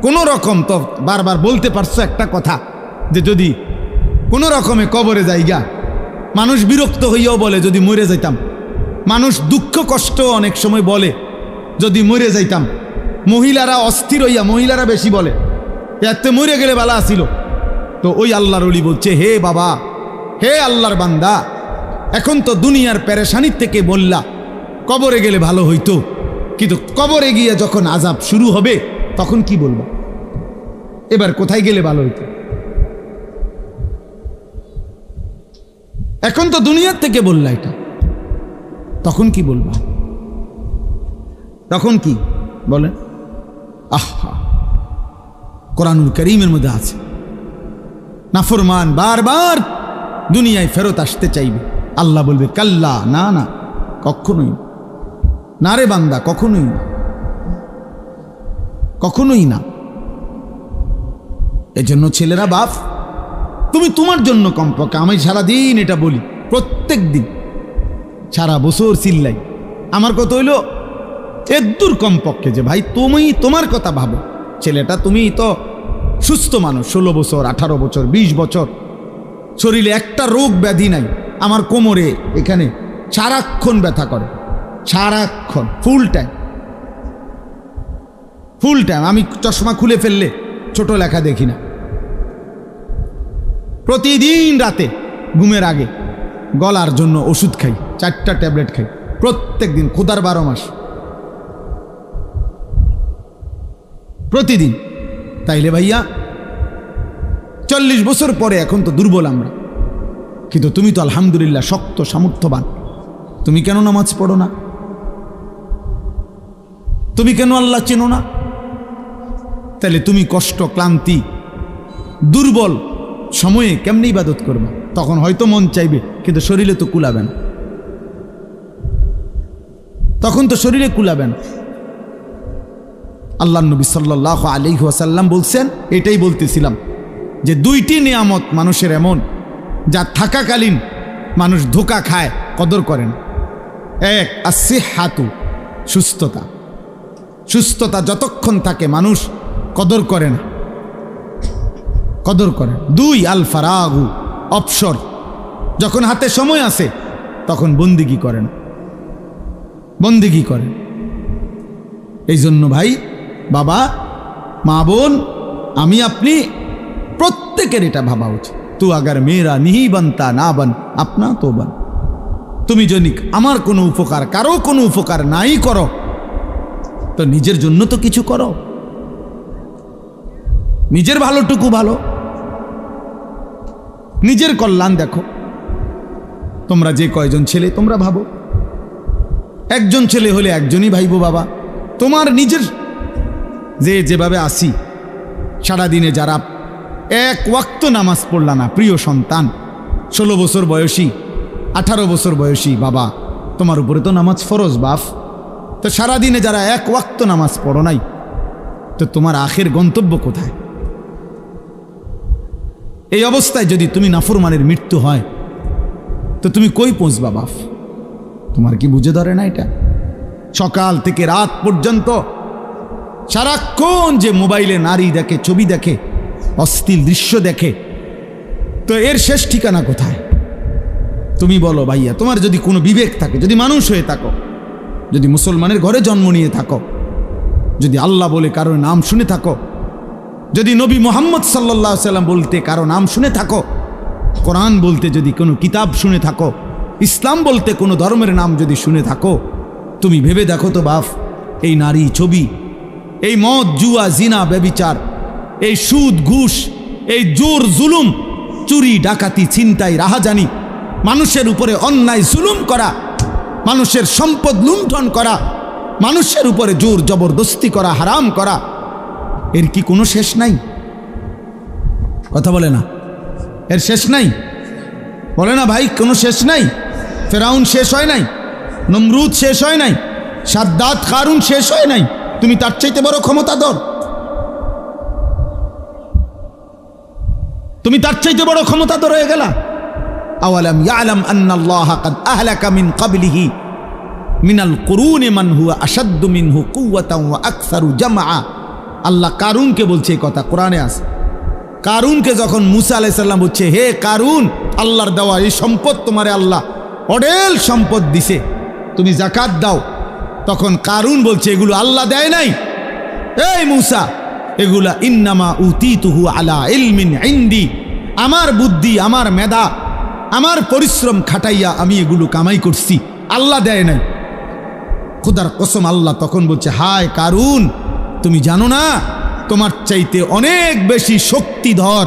কোনো রকম, তো বারবার বলতে পারছো একটা কথা, যে যদি কোনো রকমে কবরে যাইগা, মানুষ বিরক্ত হইয়াও বলে যদি মরে যাইতাম, মানুষ দুঃখ কষ্ট অনেক সময় বলে যদি মরে যাইতাম, মহিলারা অস্থির হইয়া, মহিলারা বেশি বলে এতে মরে গেলে ভালো আসিল। তো ওই আল্লাহর ওলি বলছে, হে বাবা, হে আল্লাহর বান্দা, এখন তো দুনিয়ার পেরেশানির থেকে বললা কবরে গেলে ভালো হইতো, কিন্তু কবরে গিয়ে যখন আযাব শুরু হবে তখন কি বলবো? এবার কোথায় গেলে ভালো হইতো? এখন তো দুনিয়ার থেকে বললা এটা, তখন কি বলবা? তখন কি বলেন? আহা, কোরআনুল কারীমের মধ্যে আছে, নাফরমান বারবার দুনিয়ায় ফেরত আসতে চাইবে, আল্লাহ বলবে কাল্লা, না না, কখনোই না রে বান্দা, কখনোই না, কখনোই না। এজন্য ছেলেরা, বাপ, তুমি তোমার জন্য কমপক্ষে, আমি সারাদিন এটা বলি, প্রত্যেক দিন সারা বছর চিল্লাই, আমার কথা হইল এদূর কমপক্ষে যে ভাই তুমি তোমার কথা ভাবো। ছেলেটা, তুমি তো সুস্থ মানুষ, 16 বছর, 18 বছর, 20 বছর, শরীরে একটা রোগ ব্যাধি নাই। আমার কোমরে এখানে সারাক্ষণ ব্যথা করে, সারাক্ষণ, ফুল টাইম, ফুল টাইম। আমি চশমা খুলে ফেললে ছোট লেখা দেখি না। প্রতিদিন রাতে ঘুমের আগে গলার জন্য ওষুধ খাই, 4টা ট্যাবলেট খাই প্রত্যেক দিন, খোদার 12 মাস প্রতিদিন। তাইলে ভাইয়া 40 বছর পরে এখন তো দুর্বল আমরা, কিন্তু তুমি তো আলহামদুলিল্লাহ শক্ত সামর্থ্যবান, তুমি কেন নামাজ পড়ো না? তুমি কেন আল্লাহ চেনো না? তাহলে তুমি কষ্ট, ক্লান্তি, দুর্বল সময়ে কেমনে ইবাদত করবে? তখন হয়তো মন চাইবে, কিন্তু শরীরে তো কুলাবে না, তখন তো শরীরে কুলাবে না। আল্লাহ নবী সাল্লাল্লাহু আলাইহি ওয়াসাল্লাম বলছেন, এটাই বলতেছিলাম, যে 2টি নিয়ামত মানুষের এমন, যা থাকাকালীন মানুষ ধোঁকা খায়, কদর করেন। এক, আসিহাতু, সুস্থতা। সুস্থতা যতক্ষণ থাকে মানুষ কদর করে না, কদর করে। 2, আল ফারাগু, অবসর। যখন হাতে সময় আছে তখন বন্দিগি করেন, বন্দিগি করেন। এই জন্য ভাই, বাবা, মা, বোন, আমি আপনি প্রত্যেকের এটা ভাবা উচিত। তু আগার মেরা নিহি বানতা না বান আপনা তো বান। তুমি যদি আমার কোনো উপকার, কারো কোনো উপকার নাই করো, তো নিজের জন্য তো কিছু করো, নিজের ভালোটুকু ভালো, নিজের কল্যাণ দেখো। তোমরা যে কয়জন ছেলে তোমরা ভাবো, একজন ছেলে হলে একজনই ভাইবো বাবা, তোমার নিজের যেভাবে আসি, সারাদিনে যারা এক ওয়াক্ত নামাজ পড়লা না, প্রিয় সন্তান, 16 বছর বয়সী, 18 বছর বয়সী বাবা, তোমার উপরে তো নামাজ ফরজ বাপ। তো সারাদিনে যারা এক ওয়াক্ত নামাজ পড়ো নাই, তো তোমার আখের গন্তব্য কোথায়? এই অবস্থায় যদি তুমি নাফরমানের মৃত্যু হয়, তো তুমি কই পৌঁছবা বাপ? তোমার কি বুঝে ধরে না এটা? সকাল থেকে রাত পর্যন্ত সারাক্ষণ যে মোবাইলে নারী দেখে, ছবি দেখে, অশ্লীল দৃশ্য দেখে, তো এর শেষ ঠিকানা কোথায়? তুমি বলো ভাইয়া, তোমার যদি কোনো বিবেক থাকে, যদি মানুষ হয়ে থাকো, যদি মুসলমানের ঘরে জন্ম নিয়ে থাকো, যদি আল্লাহ বলে কারো নাম শুনে থাকো, যদি নবী মুহাম্মদ সাল্লাল্লাহু আলাইহি সাল্লাম বলতে কারো নাম শুনে থাকো, কোরআন বলতে যদি কোনো কিতাব শুনে থাকো, ইসলাম বলতে কোনো ধর্মের নাম যদি শুনে থাকো, তুমি ভেবে দেখো তো বাপ, এই নারী, ছবি, এই মদ, জুয়া, জিনা, ব্যভিচার, এই সুদ, ঘুষ, এই জোর জুলুম, চুরি, ডাকাতি, ছিনতাই, রাহাজানি, মানুষের উপরে অন্যায় জুলুম করা, মানুষের সম্পদ লুণ্ঠন করা, মানুষের উপরে জোর জবরদস্তি করা, হারাম করা, এর কি কোনো শেষ নাই? কথা বলে না, এর শেষ নাই? বলে না ভাই, কোনো শেষ নাই? ফেরাউন শেষ হয় নাই, নমরুদ শেষ হয় নাই, সাদ্দাত, কারুন শেষ হয় নাই? তুমি তার চাইতে বড় ক্ষমতাধর? তুমি তার চাইতে বড় ক্ষমতাধর হয়ে গেলা? আওয়ালাম ইয়ালাম আন্নাল্লাহা কাদ আহলাকা মিন ক্বাবলিহি মিনাল কুরুনি মান হুয়া আশাদ্দু মিনহু কুওয়াতান ওয়া আকসারু জামআ। আল্লাহ কারুনকে বলছে এই কথা, কোরআনে আছে। কারুনকে যখন মুসা আলাইহিস সালাম বলছে, হে কারুন, আল্লাহর দেওয়া এই সম্পদ তোমারে আল্লাহ অঢেল সম্পদ দিছে, তুমি যাকাত দাও, তখন কারুন বলছে এগুলো আল্লাহ দেয় নাই, এই মুসা, এগুলা ইন্নামা উতিতুহু আলা ইলমিন ইনদি, আমার বুদ্ধি, আমার মেধা, আমার পরিশ্রম খাটাইয়া আমি এগুলো কামাই করছি, আল্লাহ দেয় নাই। খোদার কসম, আল্লাহ তখন বলছে, হায় কারুন, তুমি জানো না তোমার চাইতে অনেক বেশি শক্তিধর,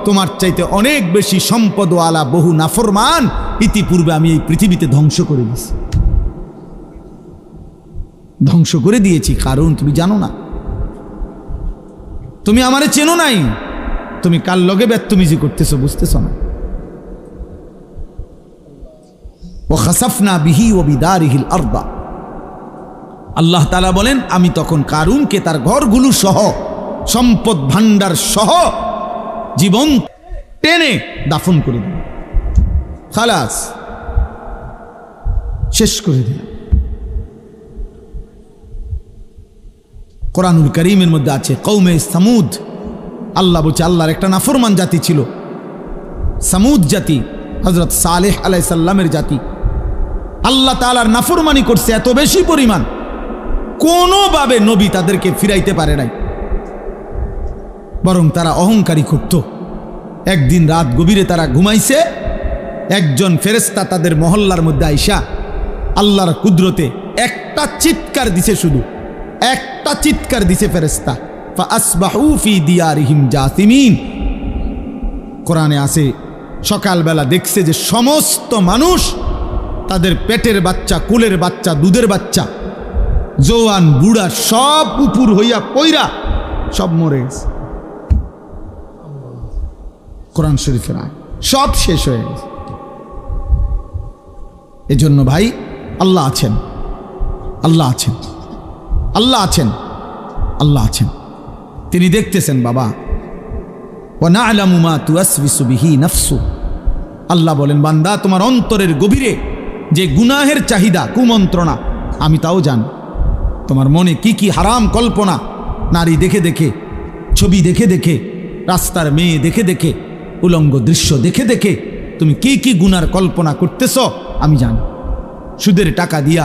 তোমার চাইতে অনেক বেশি সম্পদওয়ালা বহু নাফরমান ইতিপূর্বে আমি এই পৃথিবীতে ধ্বংস করে দিয়েছি, ধ্বংস করে দিয়েছি। কারণ তুমি জানো না, তুমি আমারে চেনো নাই, তুমি কার লগে বেত্তমিজি করতেছো বুঝতেছো না। ওয়া খাসাফনা বিহি ওয়া বিদারিহিল আরদা, আল্লাহ তাআলা বলেন আমি তখন কারুনকে তার ঘরগুলো সহ, সম্পদ ভান্ডার সহ জীবন টেনে দাফন করে দিলাম, খালাস, শেষ করে দিলাম। কোরআনুল কারীমের মধ্যে আছে কওমে সামুদ, আল্লাহ বলছে আল্লাহর একটা নাফরমান জাতি ছিল, সামুদ জাতি, হযরত সালেহ আলাইহিস সালামের জাতি। আল্লাহ তাআলার নাফরমানি করছে এত বেশি পরিমাণ, কোনোভাবে নবী তাদেরকে ফিরাইতে পারে নাই, বরং তারা অহংকারী করত। একদিন রাত গভীরে তারা ঘুমাইছে, একজন ফেরেশতা তাদের মহল্লার মধ্যে আইসা আল্লাহর কুদরতে একটা চিৎকার দিছে, শুধু একটা চিৎকার দিছে ফেরেশতা, ফাআসবাহু ফি দিয়ারিহিম জাসিমিন। কোরআনে আছে সকালবেলা দেখছে যে সমস্ত মানুষ, তাদের পেটের বাচ্চা, কুলের বাচ্চা, দুধের বাচ্চা, জওয়ান বুড়া সব উপর হইয়া পইরা সব মরে গেছে। কোরআন শরীফের আয়াত, সব শেষ হয়ে গেছে। এজন্য ভাই, আল্লাহ আছেন, আল্লাহ আছেন, আল্লাহ আছেন, আল্লাহ আছেন, তিনি দেখতেছেন বাবা। ওয়া না'লামু মা তুওয়াসবিসু বিহি নাফসু, আল্লাহ বলেন বান্দা তোমার অন্তরের গভীরে যে গুনাহের চাহিদা, কুমন্ত্রণা, আমি তাও জানি। তোমার মনে কি কি হারাম কল্পনা, নারী দেখে দেখে, ছবি দেখে দেখে, রাস্তার মেয়ে দেখে দেখে, উলঙ্গ দৃশ্য দেখে দেখে তুমি কি কি গুনার কল্পনা করতেছ আমি জানি। সুদের টাকা দিয়া,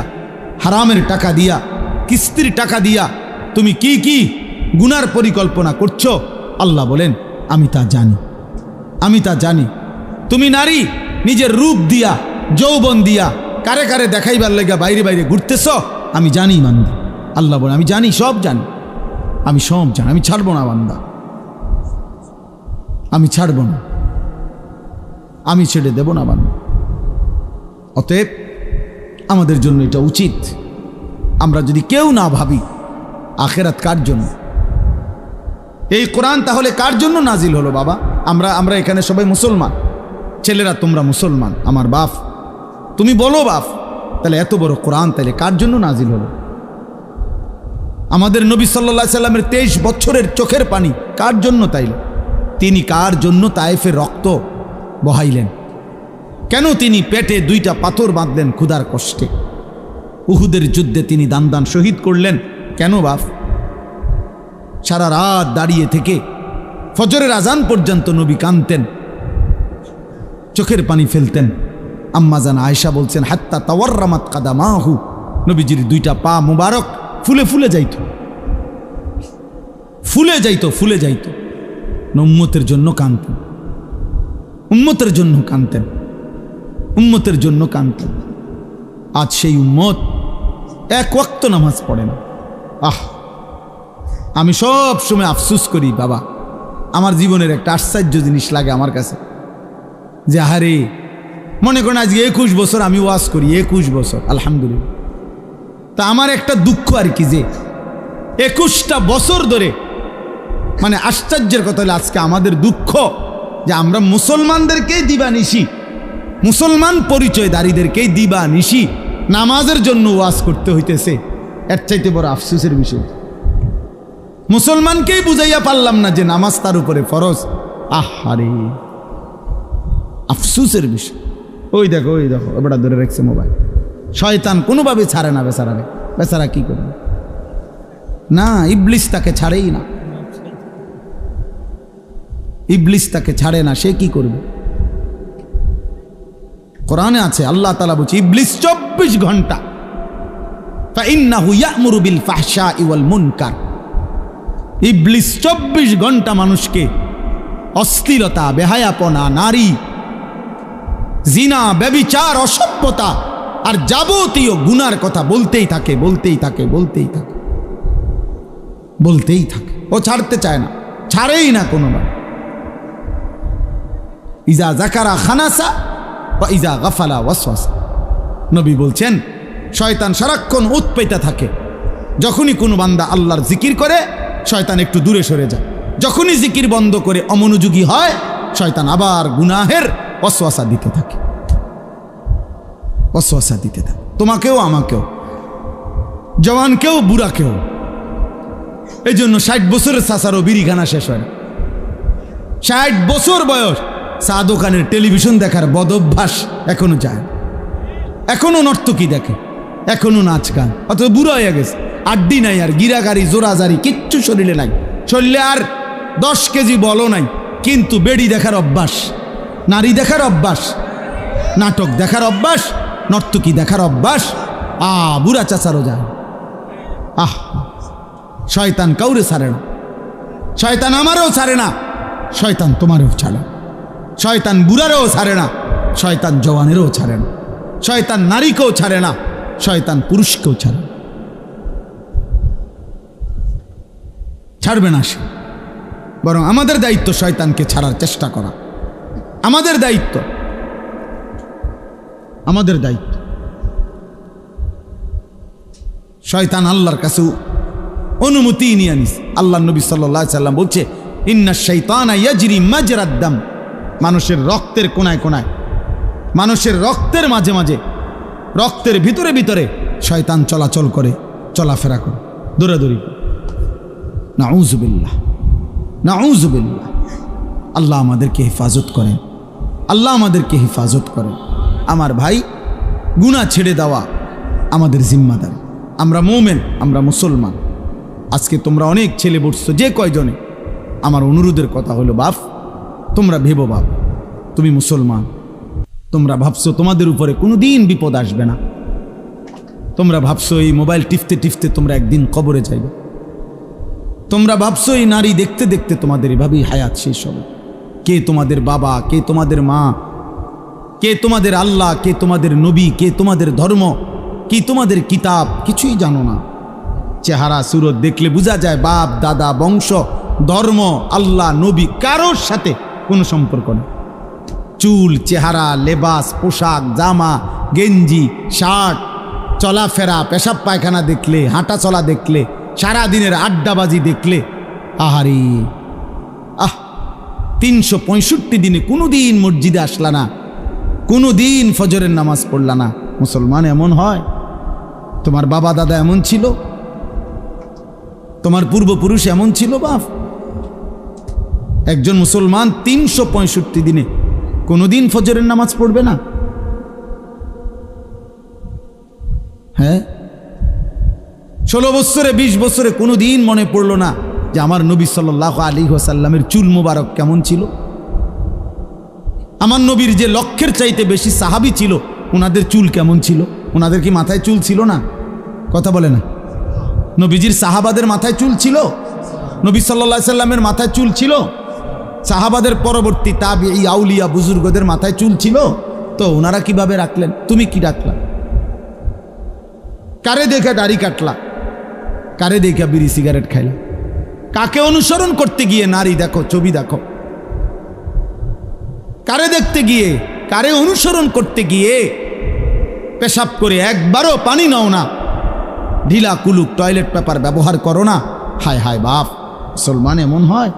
হারামের টাকা দিয়া, কিস্তির টাকা দিয়া তুমি কি কি গুনার পরিকল্পনা করছো, আল্লাহ বলেন আমি তা জানি, আমি তা জানি। তুমি নারী নিজের রূপ দিয়া, যৌবন দিয়া কারে কারে দেখাইবার লাগা বাইরে বাইরে ঘুরতেছ, আমি জানি বান্দা। আল্লাহ বলেন আমি জানি, সব জানি, আমি সব জানি, আমি ছাড়বো না বান্দা, আমি ছাড়ব না, আমি ছেড়ে দেব না বান্দা। অতএব আমাদের জন্য এটা উচিত, আমরা যদি কেউ না ভাবি আখেরাত কার জন্য? এই কোরআন তাহলে কার জন্য নাজিল হলো বাবা? আমরা এখানে সবাই মুসলমান, ছেলেরা তোমরা মুসলমান, আমার বাপ, তুমি বলো বাপ, তাহলে এত বড় কোরআন তাহলে কার জন্য নাজিল হলো? আমাদের নবী সাল্লাল্লাহু আলাইহি সাল্লামের 23 বছরের চোখের পানি কার জন্য? তাইলে তিনি কার জন্য তায়েফের রক্ত বহাইলেন? কেন তিনি পেটে 2টা পাথর বাঁধলেন ক্ষুধার কষ্টে? উহুদের যুদ্ধে তিনি দান শহীদ করলেন কেন বাপ? সারা রাত দাঁড়িয়ে থেকে ফজরের আজান পর্যন্ত নবী কাঁদতেন, চোখের পানি ফেলতেন। আম্মা জান আয়েশা বলছেন হাত্তা তাওয়াররামাত কাদামাহু, নবীজির 2টা পা মুবারক ফুলে ফুলে যাইত, ফুলে যাইত, ফুলে যাইত। উম্মতের জন্য কাঁদতেন, উম্মতের জন্য কাঁদতেন, উম্মতের জন্য কাঁদতেন। আজ সেই উম্মত এক ওয়াক্ত নামাজ পড়ে না। আমি সব সময় আফসোস করি বাবা, আমার জীবনের একটা আশ্চর্য জিনিস লাগে আমার কাছে, যে আহারে মনে করেন আজকে 21 বছর আমি ওয়াজ করি, 21 বছর আলহামদুলিল্লাহ। তা আমার একটা দুঃখ আর কি, যে 21টা বছর ধরে, মানে আশ্চর্যের কথা হলো আজকে আমাদের দুঃখ যে আমরা মুসলমানদেরকেই দিবানিশি, মুসলমান পরিচয়ধারীদেরকেই দিবানিশি নামাজের জন্য ওয়াজ করতে হইতেছে। এর চাইতে বড় আফসোসের বিষয়, মুসলমানকেই বুঝাইয়া পারলাম না যে নামাজ তার উপরে ফরজ। আহারে আফসোসের বিষয়। ওই দেখো এবার ধরে রেখেছে মোবাইল, শয়তান কোনোভাবে ছাড়ে না বেচারারে। বেচারা কি করবে? না, ইবলিস তাকে ছাড়েই না, ইবলিস তাকে ছাড়ে না, সে কি করবে? কোরআনে আছে, আল্লাহ তাআলা বলছে ইবলিস 24 ঘন্টা ফাইন্নাহু ইয়া'মুরু বিল ফাহশাই ওয়াল মুনকার, ইবলিস 24 ঘন্টা মানুষকে অশ্লীলতা, বেহায়াপনা, নারী, জিনা, ব্যভিচার, অসভ্যতা আর যাবতীয় গুনার কথা বলতেই থাকে, বলতেই থাকে, বলতেই থাকে, বলতেই থাকে। ও ছাড়তে চায় না, ছাড়েই না কোনোবার। ইজা যাকারা খানাসা ওয়া ইজা গাফালা ওয়াসওয়াসা, নবী বলছেন শয়তান সারাক্ষণ উৎপেতে থাকে। যখনই কোনো বান্দা আল্লাহর জিকির করে শয়তান একটু দূরে সরে যায়, যখনই জিকির বন্ধ করে অমনোযোগী হয় শয়তান আবার গুনাহের ওয়াসওয়াসা দিতে থাকে, ওয়াসওয়াসা দিতে থাকে, তোমাকেও আমাকেও, জওয়ানকেও বুড়াকেও। এই জন্য 60 বছরের চাচারও বিড়িখানা শেষ হয় না। 60 বছর বয়স, চা দোকানের টেলিভিশন দেখার বদভ্যাস এখনো যায়, এখনো নর্তকী দেখে, এখনো নাচ গান, অথচ বুড়া হয়ে গেছে, আড্ডি নাই আর, গিরাগাড়ি জোরাজারি কিচ্ছু শরীরে নাই, শরীরে আর 10 কেজি বলও নাই, কিন্তু বেড়ি দেখার অভ্যাস, নারী দেখার অভ্যাস, নাটক দেখার অভ্যাস, নর্তকী দেখার অভ্যাস। বুড়া চাচারও যায়। শয়তান কাউরে ছাড়ে না, শয়তান আমারও ছাড়ে না, শয়তান তোমারও ছাড়ে, শয়তান বুড়ারও ছাড়ে না, শয়তান জওয়ানেরও ছাড়ে না, শয়তান নারীকেও ছাড়ে না, শয়তান পুরুষকেও ছাড়ে না, ছাড়বে না সে। বরং আমাদের দায়িত্ব শয়তানকে ছাড়ার চেষ্টা করা, আমাদের দায়িত্ব, আমাদের দায়িত্ব। শয়তান আল্লাহর কাছে অনুমতি নিয়ে আনিস। আল্লাহ নবী সাল্লাল্লাহু আলাইহি সাল্লাম বলছে ইন্নাশ শাইতানা ইয়াজরি মাজরাদ দাম, মানুষের রক্তের কোনায় কোনায়, মানুষের রক্তের মাঝে মাঝে, রক্তের ভিতরে ভিতরে শয়তান চলাচল করে, চলাফেরা করে, দৌড়াদৌড়ি করে। নাউযুবিল্লাহ, নাউযুবিল্লাহ। আল্লাহ আমাদেরকে হেফাজত করেন, আল্লাহ আমাদেরকে হেফাজত করেন। আমার ভাই, গুনাহ ছেড়ে দেওয়া আমাদের জিম্মাদারি। আমরা মুমিন, আমরা মুসলমান। আজকে তোমরা অনেক ছেলে বসছো, যে কয়জনে, আমার অনুরোধের কথা হলো বাপ, তোমরা ভেবো বাপ, তুমি মুসলমান, তোমরা ভাবছো তোমাদের উপরে কোনো দিন বিপদ আসবে না, তোমরা ভাবছো এই মোবাইল টিপতে টিপতে তোমরা একদিন কবরে যাইবে, তোমরা ভাবছো এই নারী দেখতে দেখতে তোমাদের এভাবেই হায়াত শেষ হবে। কে তোমাদের বাবা, কে তোমাদের মা, কে তোমাদের আল্লাহ, কে তোমাদের নবী, কে তোমাদের ধর্ম, কি তোমাদের কিতাব, কিছুই জানো না। চেহারা সুরত দেখলে বোঝা যায় বাপ দাদা বংশ ধর্ম আল্লাহ নবী কারোর সাথে কোনো সম্পর্ক নেই। চুল, চেহারা, লেবাস, পোশাক, জামা, গেঞ্জি, শার্ট, চলাফেরা, পেশাব পায়খানা দেখলে, হাঁটা চলা দেখলে সারাদিনের আড্ডাবাজি দেখলে আহারে, 365 দিনে কোনো দিন মসজিদে আসলা না, কোনো দিন ফজরের নামাজ পড়লা না। মুসলমান এমন হয়? তোমার বাবা দাদা এমন ছিল? তোমার পূর্বপুরুষ এমন ছিল? বাপ, একজন মুসলমান 365 দিনে কোনোদিন ফজরের নামাজ পড়বে না? হ্যাঁ, 16 বছরে 20 বছরে কোনোদিন মনে পড়লো না যে আমার নবী সাল্লাল্লাহু আলাইহি ওয়াসাল্লামের চুল মোবারক কেমন ছিল? আমার নবীর যে লক্ষের চাইতে বেশি সাহাবী ছিল, ওনাদের চুল কেমন ছিল? ওনাদের কি মাথায় চুল ছিল না? কথা বলে না। নবীজির সাহাবাদের মাথায় চুল ছিল? নবী সাল্লাল্লাহু আলাইহি সাল্লামের মাথায় চুল ছিল? সাহাবাদের পরবর্তী তাবিঈ আউলিয়া বুজুর্গদের মাথায় চুল ছিল? তো ওনারা কিভাবে রাখলেন? তুমি কি রাখলা? কারে দেখে দাড়ি কাটলা? কারে দেখে বিড়ি সিগারেট খাইলা? কাকে অনুসরণ করতে গিয়ে নারী দেখো, ছবি দেখো? কারে দেখতে গিয়ে, কারে অনুসরণ করতে গিয়ে পেশাব করে একবারও পানি নাও না, ঢিলা কুলুক টয়লেট পেপার ব্যবহার করো না? হায় হায় বাপ, মুসলমান এমন হয়?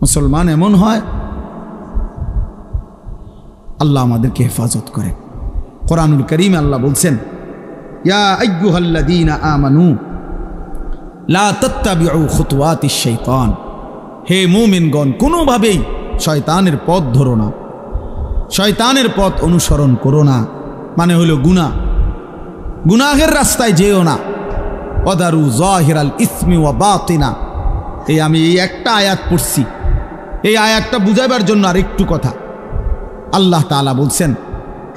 মুসলমান এমন হয়? আল্লাহ আমাদেরকে হেফাজত করে। কোরআনুল কারীমে আল্লাহ বলছেন, ইয়া আইয়ুহাল্লাযীনা আমানু লা তাত্তাবিউ খুতুওয়াতিশ শাইতান, হে মুমিনগণ, কোনোভাবেই শয়তানের পথ ধরো না, শয়তানের পথ অনুসরণ করো না। মানে হলো গুনাহ, গুনাহের রাস্তায় যেও না। ওয়াদারু যাহিরাল ইসমি ওয়া বাতিনা, আমি এই একটা আয়াত পড়ছি, এই আয়াতটা বুঝাইবার জন্য আর একটু কথা। আল্লাহ তাআলা বলছেন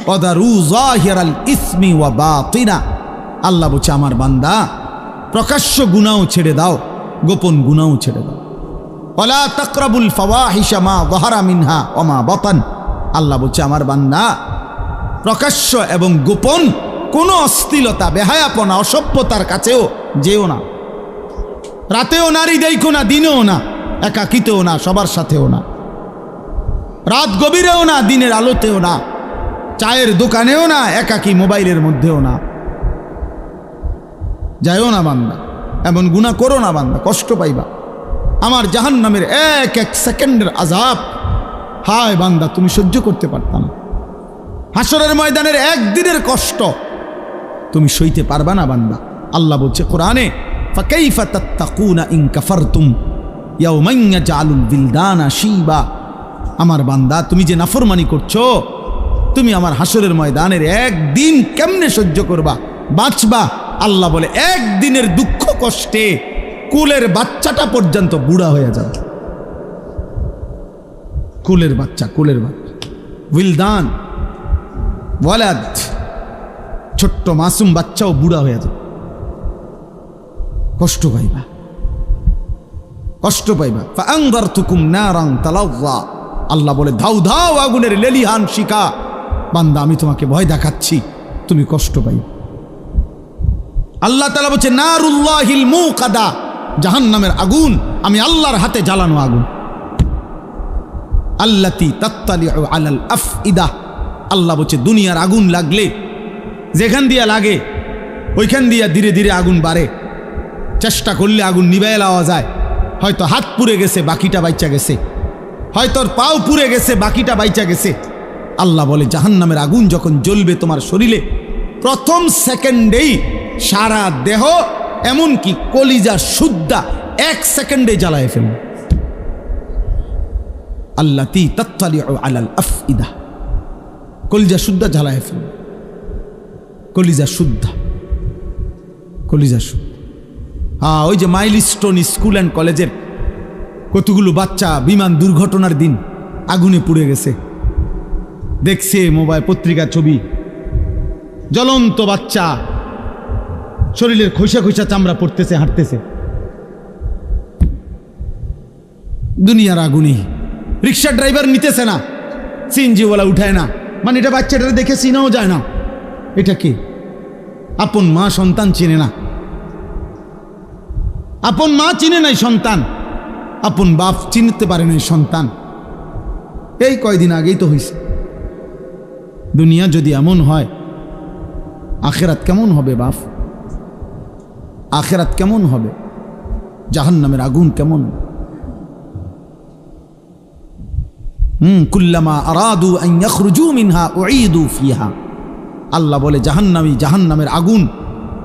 ওয়াদারু যাহিরাল ইসমি ওয়া বাতিনা, আল্লাহ বলছে আমার বান্দা প্রকাশ্য গুনাহ ছেড়ে দাও, গোপন গুনাহ ছেড়ে দাও। ওয়ালা তাকরাবুল ফাওয়াহিশা মা যাহারা মিনহা ওয়া মা বাতান, আল্লাহ বলছে আমার বান্দা প্রকাশ্য এবং গোপন কোনো অশ্লীলতা, বেহায়াপনা, অসভ্যতার কাছেও যেও না। রাতেও নারী দেখো না, দিনেও না, একাকিতেও না, সবার সাথেও না, রাত গভীরেও না, দিনের আলোতেও না, চায়ের দোকানেও না, একাকি মোবাইলের মধ্যেও না। যাইও না বান্দা, এমন গুনাহ করো না বান্দা, কষ্ট পাইবা। আমার জাহান্নামের এক এক সেকেন্ডের আযাব, হায় বান্দা তুমি সহ্য করতে পারতা না। হাসরের ময়দানের একদিনের কষ্ট তুমি সইতে পারবা না বান্দা। আল্লাহ বলছে কোরআনে, ফাকাইফা তাত্তাকুনা ইন কাফারতুম ইয়াওমান ইয়াজআলুল বিলদানা শিবা, আমার বান্দা তুমি যে নাফরমানি করছো, তুমি আমার হাসরের ময়দানের একদিন কেমনে সহ্য করবা, বাঁচবা? আল্লাহ বলে একদিনের দুঃখ কষ্টে কুলের বাচ্চাটা পর্যন্ত বুড়া হয়ে যাবে। কুলের বাচ্চা, কুলের বাচ্চা, উইলদান, ওয়ালাদ, ছোট্ট মাসুম বাচ্চাও বুড়া হয়ে যাবে। কষ্ট পাইবা, কষ্ট পাইবা। ফাআনযারতুকুম নারান তালাযযা, আল্লাহ বলে ধাউ ধাউ আগুনের লেলিহান শিখা, বান্দা আমি তোমাকে ভয় দেখাচ্ছি, তুমি কষ্ট পাইবা। আল্লাহ তাআলা বলছে নারুল্লাহিল মুকাদা, জাহান্নামের আগুন আমি আল্লাহর হাতে জ্বালানো আগুন। আল্লাতী তাত্তালিউ আলাল আফইদা, আল্লাহ বলছে দুনিয়ার আগুন লাগলে যেখান দিয়া লাগে ওইখান দিয়া ধীরে ধীরে আগুন বাড়ে। চেষ্টা করলে আগুন নিভাইয়া লওয়া যায়। হয়তো হাত পুড়ে গেছে, বাকিটা বাইচা গেছে, হয়তো পাও পুড়ে গেছে, বাকিটা বাইচা গেছে। আল্লাহ বলে জাহান্নামের আগুন যখন জ্বলবে তোমার শরীরে, প্রথম সেকেন্ডেই সারা দেহ এমনকি কলিজা সুদ্ধা 1 সেকেন্ডে জ্বালায় ফেলবে। আল্লাতী তাত্তালিউ আলাল আফইদা, কলিজা শুদ্ধা জ্বালায় ফেলবে, কলিজা শুদ্ধা, কলিজা শুদ্ধা। হ্যাঁ, ওই যে মাইলস্টোন স্কুল অ্যান্ড কলেজের কতগুলো বাচ্চা বিমান দুর্ঘটনার দিন আগুনে পুড়ে গেছে, দেখছে মোবাইল পত্রিকা ছবি, জ্বলন্ত বাচ্চা, শরীরের খোসা খোসা চামড়া পড়তেছে, হাঁটতেছে। দুনিয়ার আগুনই। রিক্সা ড্রাইভার নিতেছে না, সিএনজিওয়ালা উঠায় না, মানে এটা বাচ্চাটা দেখে চিনাও যায় না এটা কে। আপন মা সন্তান চিনে না, আপন মা চিনে নাই সন্তান, আপন বাপ চিনতে পারে নাই সন্তান। এই কয়দিন আগেই তো হয়েছে। দুনিয়া যদি এমন হয়, আখেরাত কেমন হবে বাপ? আখিরাত কেমন হবে, জাহান্নামের আগুন কেমন। কুল্লামা আরাদু আন ইয়াখরুজু মিনহা উঈদু ফিহা। আল্লাহ বলে জাহান্নামী, জাহান্নামের আগুন,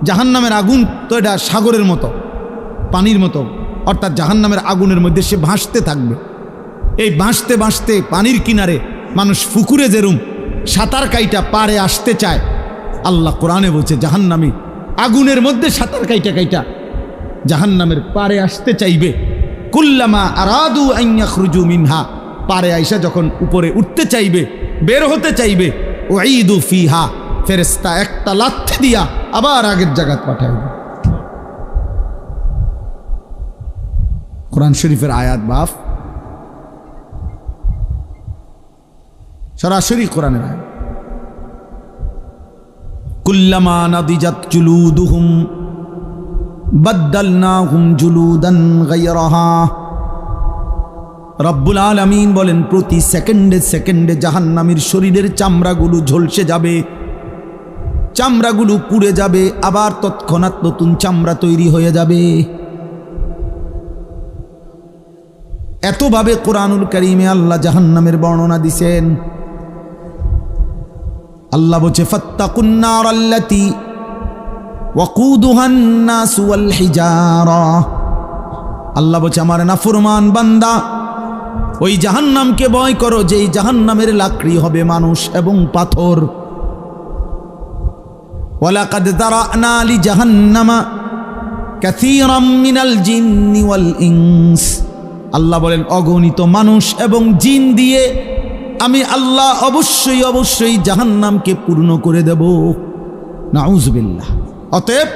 জাহান্নামের আগুন তো এটা সাগরের মতো, পানির মতো, অর্থাৎ জাহান্নামের আগুনের মধ্যে সে ভাসতে থাকবে। এই ভাসতে ভাসতে পানির কিনারে মানুষ পুকুরে যেরুম সাঁতার কাইটা পারে আসতে চায়, আল্লাহ কোরআনে বলছে জাহান্নামী আগুনের মধ্যে সাঁতার কাইটা কাইটা জাহান্নামের পারে আসতে চাইবে। কুল্লামা আরাদু আন ইয়াখরুজু মিনহা, পারে আইসা যখন উপরে উঠতে চাইবে, বের হতে চাইবে, উঈদু ফিহা, ফেরেশতা একটা লাথি দিয়া আবার আগের জায়গায় পাঠাইবে। কোরআন শরীফের আয়াত বাপ, সরাসরি কোরআনের আয়াত। কুল্লামা নাদিজাত জুলুদুহুম বাদদালনাহুম জুলুদান গায়রাহা। রব্বুল আলামিন বলেন প্রতি সেকেন্ডে সেকেন্ডে জাহান্নামীর শরীরের চামড়াগুলো ঝলসে যাবে, চামড়াগুলো পুড়ে যাবে, আবার তৎক্ষণাৎ নতুন চামড়া তৈরি হয়ে যাবে। এতভাবে কোরআনুল কারীমে আল্লাহ জাহান্নামের বর্ণনা দিছেন। আল্লাহ বলছে ফাত্তাকুন নারাল্লাতী ওয়াকুদুহান নাসু ওয়াল হিজারা। আল্লাহ বলছে আমার নাফরমান বান্দা, ওই জাহান্নামকে ভয় করো যেই জাহান্নামের লাকড়ি হবে মানুষ এবং পাথর। ওয়ালাকাদ যারানা লিজাহান্নামা কাসীরাম মিনাল জিন্নি ওয়াল ইনস। আল্লাহ বলেন অগণিত মানুষ এবং জিন দিয়ে আমি আল্লাহ অবশ্যই অবশ্যই জাহান্নামকে পূর্ণ করে দেব। নাউযুবিল্লাহ। অতএব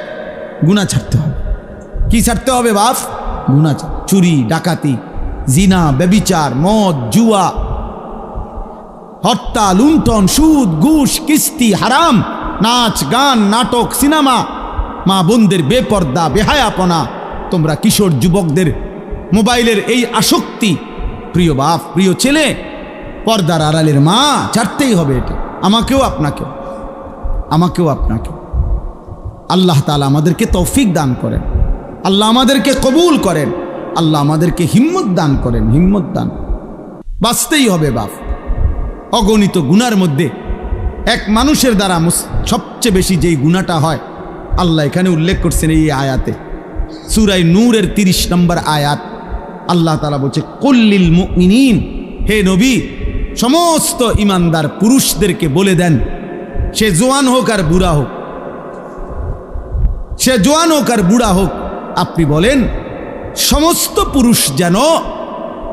গুনাহ ছাড়তে হবে। কি ছাড়তে হবে বাপ? গুনাহ, চুরি, ডাকাতি, জিনা, ব্যভিচার, মদ, জুয়া, হত্যা, লুণ্ঠন, সুদ, ঘুষ, কিস্তি, হারাম, নাচ, গান, নাটক, সিনেমা, মা বোনদের বেপর্দা, বেহায়াপনা, তোমরা কিশোর যুবকদের মোবাইলের এই আসক্তি, প্রিয় বাপ, প্রিয় ছেলে, পর্দার আড়ালের মা, ছাড়তেই হবে এটা। আমাকেও আপনাকে, আমাকেও আপনাকে। আল্লাহ তাআলা আমাদেরকে তৌফিক দান করেন, আল্লাহ আমাদেরকে কবুল করেন, আল্লাহ আমাদেরকে হিম্মত দান করেন, হিম্মত দান। বাঁচতেই হবে বাপ। অগণিত গুনার মধ্যে এক মানুষের দ্বারা সবচেয়ে বেশি যেই গুনাহটা হয় আল্লাহ এখানে উল্লেখ করছেন এই আয়াতে, সূরা নূরের 30 নম্বর আয়াত। আল্লাহ তাআলা বলছে কুল্লিল মুমিনিন, হে নবী সমস্ত ইমানদার পুরুষদেরকে বলে দেন, সে জওয়ান হোক আর বুড়া হোক, সে জওয়ান হোক আর বুড়া হোক, আপনি বলেন সমস্ত পুরুষ যেন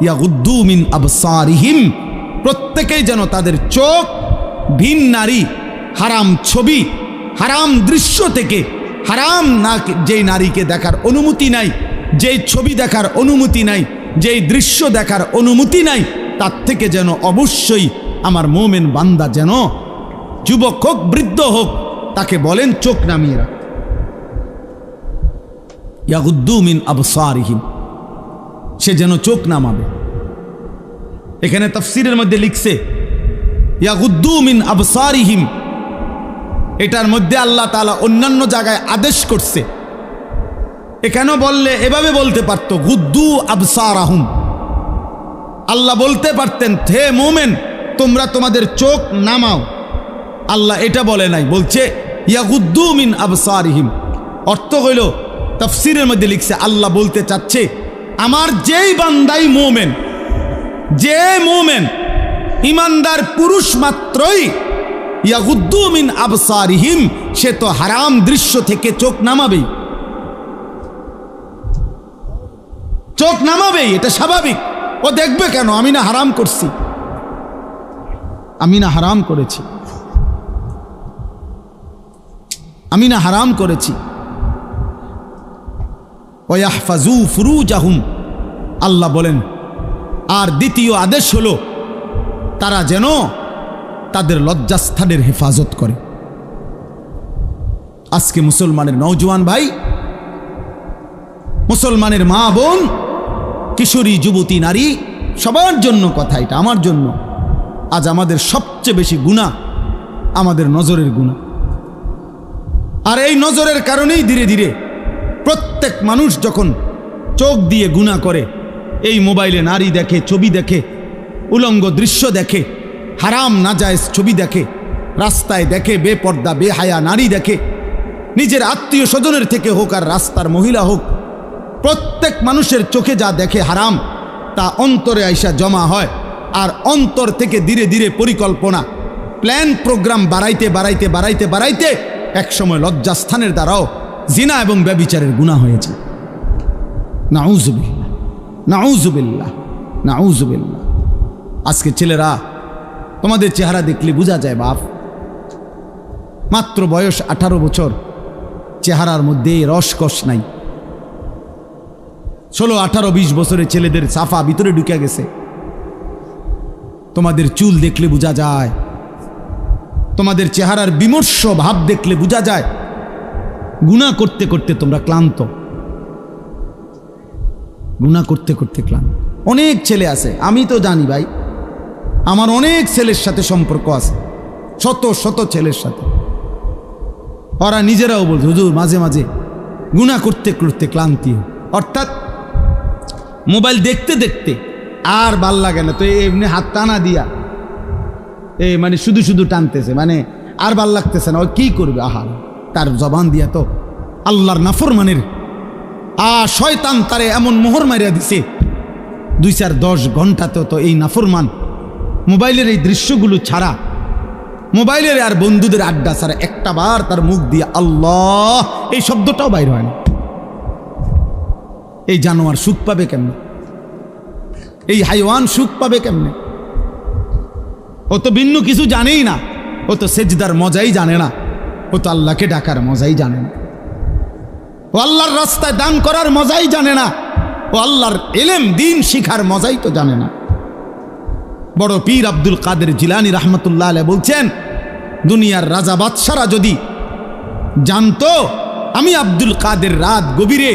ইয়াগুদ্দু মিন আবসারিহিম, প্রত্যেকেই যেন তাদের চোখ ভিন নারী, হারাম ছবি, হারাম দৃশ্য থেকে, হারাম না যেই নারীকে দেখার অনুমতি নাই, যেই ছবি দেখার অনুমতি নাই, যেই দৃশ্য দেখার অনুমতি নাই, তার থেকে যেন অবশ্যই আমার মুমিন বান্দা যেন যুবক হোক বৃদ্ধ হোক তাকে বলেন চোখ নামিয়ে রাখ। ইয়াগুদ্দু মিন আবসারিহিম, সে যেন চোখ নামাবে। এখানে তাফসীরের মধ্যে লিখছে ইয়াগুদ্দু মিন আবসারিহিম, এটার মধ্যে আল্লাহ তাআলা অন্যান্য জায়গায় আদেশ করছে। এখানে বললে এভাবে বলতে পারতো গুদ্দু আবসারাহুম, আল্লাহ বলতে পারতেন হে মুমিন তোমরা তোমাদের চোখ নামাও। আল্লাহ এটা বলে নাই, বলছে ইয়াগুদ্দু মিন আবসারিহিম। অর্থ হইল তাফসীরের মধ্যে লিখছে আল্লাহ বলতে চাচ্ছে আমার যেই বান্দাই মুমিন, যে মুমিন ইমানদার পুরুষ মাত্রই ইয়াগুদ্দু মিন আবসারিহিম, সে তো হারাম দৃশ্য থেকে চোখ নামাবেই, চোখ নামাবেই, এটা স্বাভাবিক। ও দেখবে কেন? আমি না হারাম করছি, আমি না হারাম করেছি, আমি না হারাম করেছি। ওয়াহফাজু ফুরুজাহুম, আল্লাহ বলেন আর দ্বিতীয় আদেশ হলো তারা যেন তাদের লজ্জাস্থানের হেফাজত করে। আজকে মুসলমানের নওজোয়ান ভাই, মুসলমানের মা বোন, কিশোরী যুবতী নারী, সবার জন্য কথা এটা, আমার জন্য। আজ আমাদের সবচেয়ে বেশি গুনাহ আমাদের নজরের গুনাহ। আর এই নজরের কারণেই ধীরে ধীরে প্রত্যেক মানুষ যখন চোখ দিয়ে গুনাহ করে, এই মোবাইলে নারী দেখে, ছবি দেখে, উলঙ্গ দৃশ্য দেখে, হারাম নাজায়েজ ছবি দেখে, রাস্তায় দেখে বেপর্দা বেহায়া নারী দেখে, নিজের আত্মীয় স্বজনের থেকে হোক আর রাস্তার মহিলা হোক, প্রত্যেক মানুষের চোখে যা দেখে হারাম তা অন্তরে আইসা জমা হয়। আর অন্তর থেকে ধীরে ধীরে পরিকল্পনা প্ল্যান প্রোগ্রাম বাড়াইতে বাড়াইতে বাড়াইতে বাড়াইতে একসময় লজ্জাস্থানের দ্বারাও জিনা এবং ব্যভিচারের গুনাহ হয়েছে। নাউজুবিল্লাহ, নাউজুবিল্লাহ, নাউজুবিল্লাহ। আজকে ছেলেরা তোমাদের চেহারা দেখলে বোঝা যায় বাপ, মাত্র বয়স 18 বছর, চেহারার মধ্যে রসকস নাই। 16, 18, 20 বছরের ছেলেদের সাফা ভিতরে ঢুকে গেছে। তোমাদের চুল দেখলে বোঝা যায়, তোমাদের চেহারার বিমর্ষ ভাব দেখলে বোঝা যায় গুনাহ করতে করতে তোমরা ক্লান্ত, গুনাহ করতে করতে ক্লান্ত। অনেক ছেলে আছে, আমি তো জানি ভাই, আমার অনেক ছেলের সাথে সম্পর্ক আছে, শত শত ছেলের সাথে। ওরা নিজেরাও বলছে হুজুর মাঝে মাঝে গুনাহ করতে করতে ক্লান্তি, অর্থাৎ মোবাইল দেখতে দেখতে আর ভাল লাগে না, তো এমনি হাত টানা দিয়া মানে শুধু শুধু টানতেছে, মানে আর ভাল লাগতেছে না, ও কি করবে? আহার, তার জবান দিয়া তো আল্লাহর নাফরমানের শয়তান তারে এমন মোহর মারিয়া দিছে, 2-4-10 ঘন্টাতেও তো এই নাফরমান মোবাইলের এই দৃশ্যগুলো ছাড়া, মোবাইলের আর বন্ধুদের আড্ডা ছাড়া একটা বার তার মুখ দিয়ে আল্লাহ এই শব্দটাও বাইর হয় না। এই জানোয়ার সুখ পাবে কেমনে? এই হাইওয়ান সুখ পাবে কেমনে? ও তো ভিন্ন কিছু জানেই না, ও তো সেজদার মজাই জানে না, ও তো আল্লাহকে ডাকার মজাই জানে না, ও আল্লাহর রাস্তায় দান করার মজাই জানে না, ও আল্লাহর ইলম দ্বীন শিখার মজাই তো জানে না। বড় পীর আব্দুল কাদের জিলানী রাহমাতুল্লাহ আলাইহি বলছেন, দুনিয়ার রাজা বাদশারা যদি জানতো আমি আব্দুল কাদের রাত গভীরে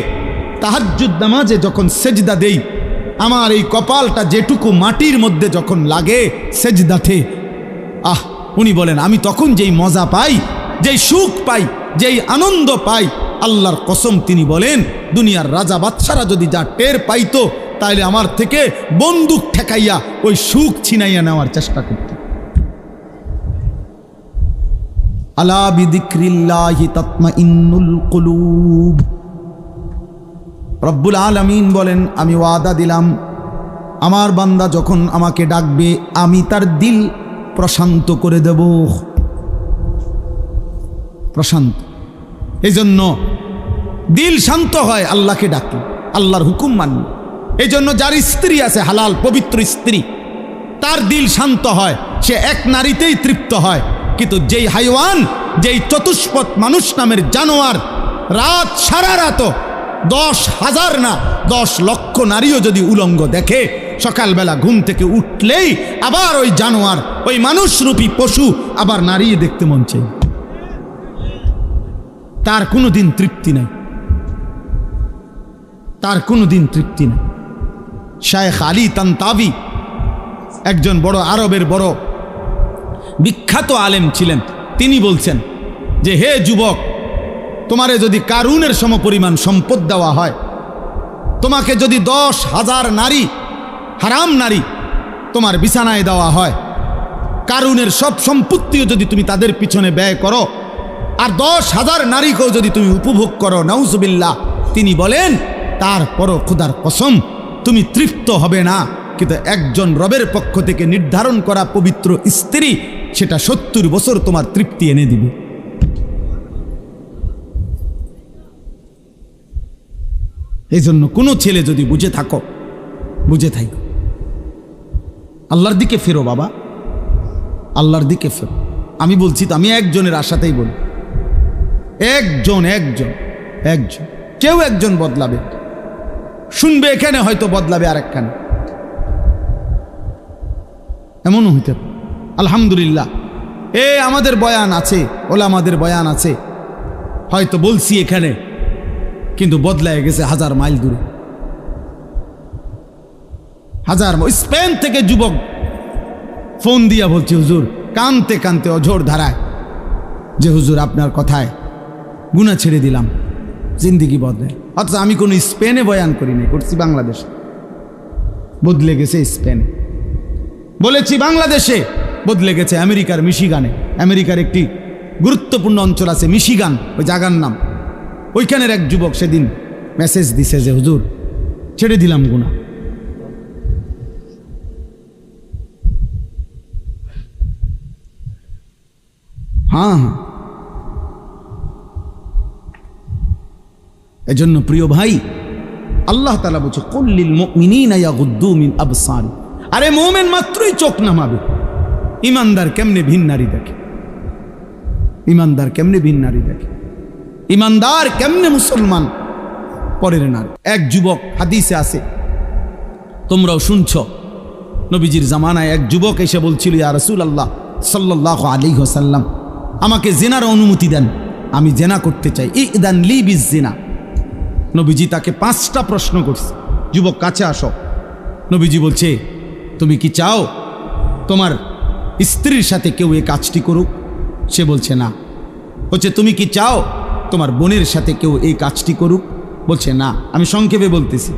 তাহাজ্জুদ নামাজে যখন সেজদা দেই, আমার এই কপালটা যেটুকু মাটির মধ্যে যখন লাগে সেজদাতে, উনি বলেন আমি তখন যেই মজা পাই, যেই সুখ পাই, যেই আনন্দ পাই, আল্লাহর কসম তিনি বলেন দুনিয়ার রাজা বাদশারা যদি যা টের পাইতো তাহলে আমার থেকে বন্দুক ঠেকাইয়া ওই সুখ ছিনাইয়া নেওয়ার চেষ্টা করত। আলা বিযিকরিল্লাহি তাতমাইন্নুল কুলুব। রব্বুল আলামিন বলেন আমি ওয়াদা দিলাম আমার বান্দা যখন আমাকে ডাকবে আমি তার দিল প্রশান্ত করে দেব, প্রশান্ত। এই জন্য দিল শান্ত হয় আল্লাহকে ডাকলে, আল্লাহর হুকুম মানলে। এই জন্য যার স্ত্রী আছে হালাল পবিত্র স্ত্রী, তার দিল শান্ত হয়, সে এক নারীতেই তৃপ্ত হয়। কিন্তু যেই হাইওয়ান, যেই চতুষ্পদ মানুষ নামের জানোয়ার রাত সারা রাত 10,000 না 10 লক্ষ নারীও যদি উলঙ্গ দেখে, সকালবেলা ঘুম থেকে উঠলেই আবার ওই জানোয়ার, ওই মানুষরূপী পশু আবার নারী দেখতে মন চাই, তার কোনোদিন তৃপ্তি নাই, তার কোনোদিন তৃপ্তি নাই। শায়েখ আলী তানতাবি একজন বড় আরবের বড় বিখ্যাত আলেম ছিলেন, তিনি বলছেন যে হে যুবক, তোমারে যদি কারুনের সমপরিমাণ সম্পদ দেওয়া হয়, তোমাকে যদি 10,000 নারী হারাম নারী তোমার বিছানায় দেওয়া হয়, কারুনের সব সম্পত্তিও যদি তুমি তাদের পিছনে ব্যয় করো, আর 10,000 নারীকেও যদি তুমি উপভোগ করো, নাউজুবিল্লাহ, তিনি বলেন তারপরও খোদার কসম তুমি তৃপ্ত হবে না। কিন্তু একজন রবের পক্ষ থেকে নির্ধারণ করা পবিত্র স্ত্রী, সেটা 70 বছর তোমার তৃপ্তি এনে দিবে। এই জন্য কোনো ছেলে যদি বুঝে থাকো, বুঝে থাকো, আল্লাহর দিকে ফেরো বাবা, আল্লাহর দিকে ফেরো। আমি বলছি তো, আমি একজনের আশাতেই বলি, একজন কেউ একজন বদলাবে, শুনবে এখানে, হয়তো বদলাবে আরেকখানে, এমনও হইতে পারে। আলহামদুলিল্লাহ, আমাদের বয়ান আছে, ওলামাদের বয়ান আছে, হয়তো বলছি এখানে, কিন্তু বদলায় গেছে 1000 মাইল দূরে, 1000 মাইল। স্পেন থেকে যুবক ফোন দিয়া বলছে হুজুর, কানতে কানতে অঝোর ধারায়, যে হুজুর আপনার কথায় গুনাহ ছেড়ে দিলাম, জিন্দেগি বদলায়। অথচ আমি কোনো স্পেনে বয়ান করি নাই, করছি বাংলাদেশে। বদলে গেছে স্পেনে, বলেছি বাংলাদেশে, বদলে গেছে আমেরিকার মিশিগানে। আমেরিকার একটি গুরুত্বপূর্ণ অঞ্চল আছে মিশিগান, ওই জায়গার নাম। ওইখানের এক যুবক সেদিন মেসেজ দিছে যে হুজুর ছেড়ে দিলাম গুনাহ। হ্যাঁ হ্যাঁ, এজন্য প্রিয় ভাই, আল্লাহ তাআলা বলছে কুল্লিল মুমিনিনা ইয়াগুদ্দু মিন আবসারি। আরে মুমিন মাত্রই চোখ নামাবে, ইমানদার কেমনে ভিন নারী দেখে? ইমানদার কেমনে ভিন নারী দেখে? ইমানদার কেমনে মুসলমান পরের নারী? এক যুবক, হাদিসে আছে, তোমরাও শুনছ, নবীজির জামানায় এক যুবক এসে বলছিল, ইয়া রাসূলুল্লাহ সাল্লাল্লাহু আলাইহি ওয়াসাল্লাম, আমাকে জিনার অনুমতি দেন, আমি জিনা করতে চাই, ইদান লি বিজিনা। নবীজি তাকে 5টা প্রশ্ন করছে, যুবক কাছে আসো। নবীজি বলছে, তুমি কি চাও তোমার স্ত্রীর সাথে কেউ এই কাজটি করুক? সে বলছে না। বলছে, তুমি কি চাও তোমার বোনের সাথে কেউ এই কাজটি করুক? বলছে না। আমি সংক্ষেপে বলতেছি।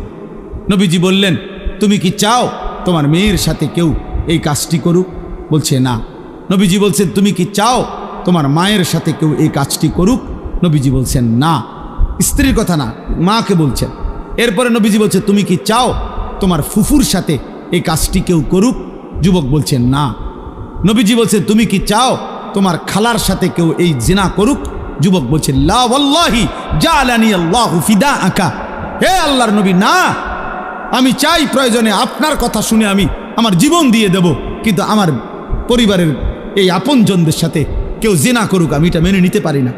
নবীজি বললেন, তুমি কি চাও তোমার মেয়ের সাথে কেউ এই কাজটি করুক? বলছে না। নবীজি বলছেন, তুমি কি চাও তোমার মায়ের সাথে কেউ এই কাজটি করুক? নবীজি বলছেন না। স্ত্রীর কথা না, মাকে বলছেন। এরপরে নবীজি বলছে, তুমি কি চাও তোমার ফুফুর সাথে এই কাজটি কেউ করুক? যুবক বলছেন না। নবীজি বলছে, তুমি কি চাও তোমার খালার সাথে কেউ এই জিনা করুক? যুবক বলছে, লা ওয়াল্লাহি জাআলানি আল্লাহু ফিদাআকা। হে আল্লাহর নবী, না, আমি চাই প্রয়োজনে আপনার কথা শুনে আমি আমার জীবন দিয়ে দেব, কিন্তু আমার পরিবারের এই আপনজনদের সাথে কেউ জিনা করুক আমি এটা মেনে নিতে পারি না।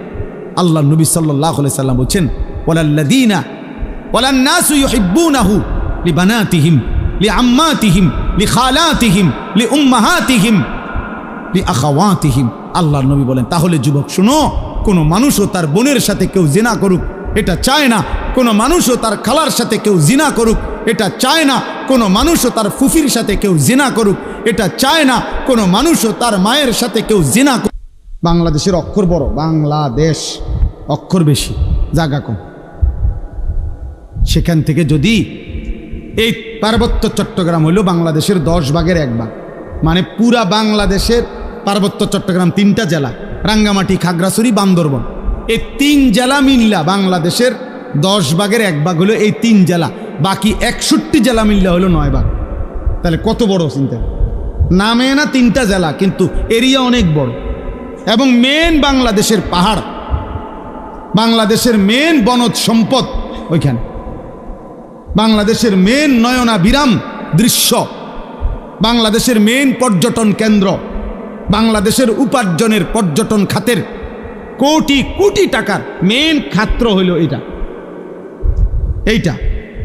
আল্লাহ নবী সাল্লাল্লাহু আলাইহি সাল্লাম বলছেন, ওয়ালাল্লাযীনা ওয়ালান্নাসু ইউহিব্বুনাহু লিবানাতিহিম লিআম্মাতিহিম লিখালাতিহিম লিউম্মাহাতিহিম লিআখাওয়াতিহিম। আল্লাহর নবী বলেন, তাহলে যুবক শুনো, কোনো মানুষও তার বোনের সাথে কেউ জিনা করুক এটা চায় না, কোনো মানুষও তার খালার সাথে কেউ জিনা করুক এটা চায় না, কোনো মানুষও তার ফুফির সাথে কেউ জিনা করুক এটা চায় না, কোনো মানুষও তার মায়ের সাথে কেউ জিনা করুক। বাংলাদেশের অক্ষর বড়, বাংলাদেশ অক্ষর বেশি, জায়গা কম। সেখান থেকে যদি এই পার্বত্য চট্টগ্রাম হইল বাংলাদেশের 10 ভাগের 1 ভাগ, মানে পুরা বাংলাদেশের পার্বত্য চট্টগ্রাম 3টা জেলা, রাঙ্গামাটি, খাগড়াছড়ি, বান্দরবন, এই 3 জেলা মিল্লা বাংলাদেশের 10 ভাগের 1 ভাগ হলো এই 3 জেলা। বাকি 61 জেলা মিল্লা হলো 9 ভাগ। তাহলে কত বড় চিন্তা! নামে না 3টা জেলা, কিন্তু এরিয়া অনেক বড়। এবং মেন বাংলাদেশের পাহাড়, বাংলাদেশের মেন বনজ সম্পদ ওইখানে, বাংলাদেশের মেন নয়নাভিরাম দৃশ্য, বাংলাদেশের মেন পর্যটন কেন্দ্র, বাংলাদেশের উপার্জনের পর্যটন খাতের কোটি কোটি টাকার মেন খাত্র হইল এইটা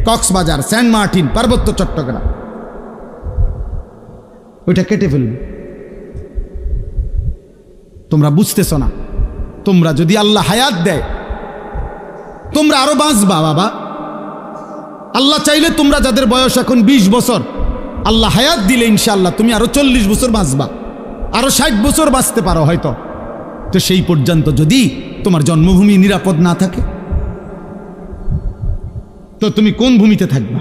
কক্সবাজার, সেন্ট মার্টিন, পার্বত্য চট্টগ্রাম। ওইটা কেটে ফেলবে। তোমরা বুঝতেছ না, তোমরা যদি আল্লাহ হায়াত দেয় তোমরা আরো বাঁচবা বাবা। আল্লাহ চাইলে তোমরা যাদের বয়স এখন 20 বছর, আল্লাহ হায়াত দিলে ইনশাআল্লাহ তুমি আরো 40 বছর বাঁচবা, আরো 60 বছর বাঁচতে পারো হয়তো। তো সেই পর্যন্ত যদি তোমার জন্মভূমি নিরাপদ না থাকে তো তুমি কোন ভূমিতে থাকবা?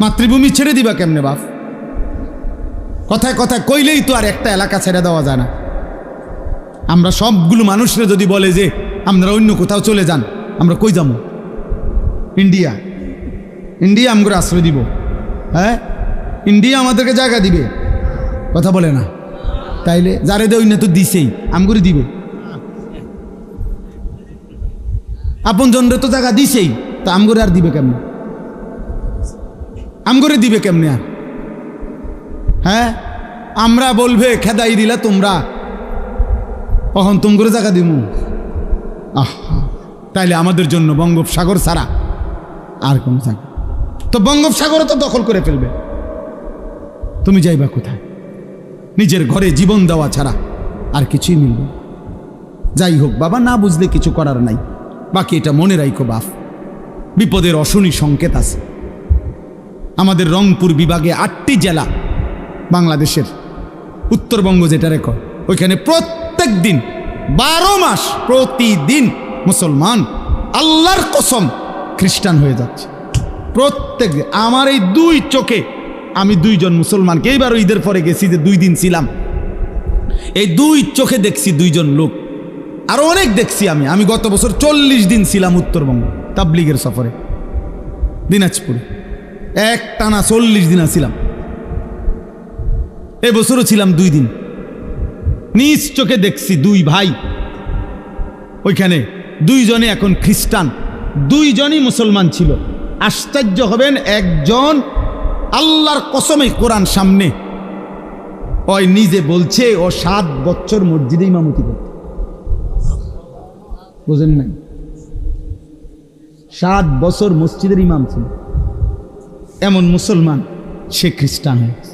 মাতৃভূমি ছেড়ে দিবা কেমনে বাপ? কথায় কথায় কইলেই তো আর একটা এলাকা ছেড়ে দেওয়া যায় না। আমরা সবগুলো মানুষরা যদি বলে যে আমরা অন্য কোথাও চলে যান, আমরা কই যাবো? ইন্ডিয়া? ইন্ডিয়া আমগরে আশ্রয় দিব? হ্যাঁ, ইন্ডিয়া আমাদেরকে জায়গা দিবে? কথা বলে না। তাইলে যারে দে অন্য তো দিছেই, আমগরে দিবে। আপন জনরে তো জায়গা দিছেই, তা আমগরে আর দিবে কেমনে? আমগরে দিবে কেমনে আর? হ্যাঁ, আমরা বলবে খেদাই দিলা তোমরা, কখন তুম করে জায়গা দিব? তাইলে আমাদের জন্য বঙ্গোপসাগর ছাড়া আর কোন জায়গা? তো বঙ্গোপসাগরও তো দখল করে ফেলবে, তুমি যাইবা কোথায়? নিজের ঘরে জীবন দেওয়া ছাড়া আর কিছুই মিলবে। যাই হোক বাবা, না বুঝলে কিছু করার নাই। বাকি এটা মনে রাখো বাপ, বিপদের অশনি সংকেত আছে। আমাদের রংপুর বিভাগে 8টি জেলা বাংলাদেশের, উত্তরবঙ্গ যেটা রেকর্ড, ওইখানে প্রত্যেক দিন 12 মাস প্রতিদিন মুসলমান আল্লাহর কসম খ্রিস্টান হয়ে যাচ্ছে প্রত্যেক দিন। আমার এই দুই চোখে আমি দুইজন মুসলমানকে, এইবারও ঈদের পরে গেছি যে 2 দিন ছিলাম, এই দুই চোখে দেখছি দুইজন লোক, আরো অনেক দেখছি। আমি গত বছর 40 দিন ছিলাম উত্তরবঙ্গ তাবলিগের সফরে, দিনাজপুরে এক টানা 40 দিন ছিলাম। এবছরও ছিলাম 2 দিন। নিজ চোখে দেখছি 2 ভাই ওইখানে, 2 জনে এখন খ্রিস্টান, 2 জনই মুসলমান ছিল। আশ্চর্য হবেন, একজন আল্লাহর কসমে কোরআন সামনে ওই নিজে বলছে ও 7 বছর মসজিদে ইমামতি করত। বুঝেন নাই? 7 বছর মসজিদের ইমাম ছিল। এমন মুসলমান, সে খ্রিস্টান হয়েছে,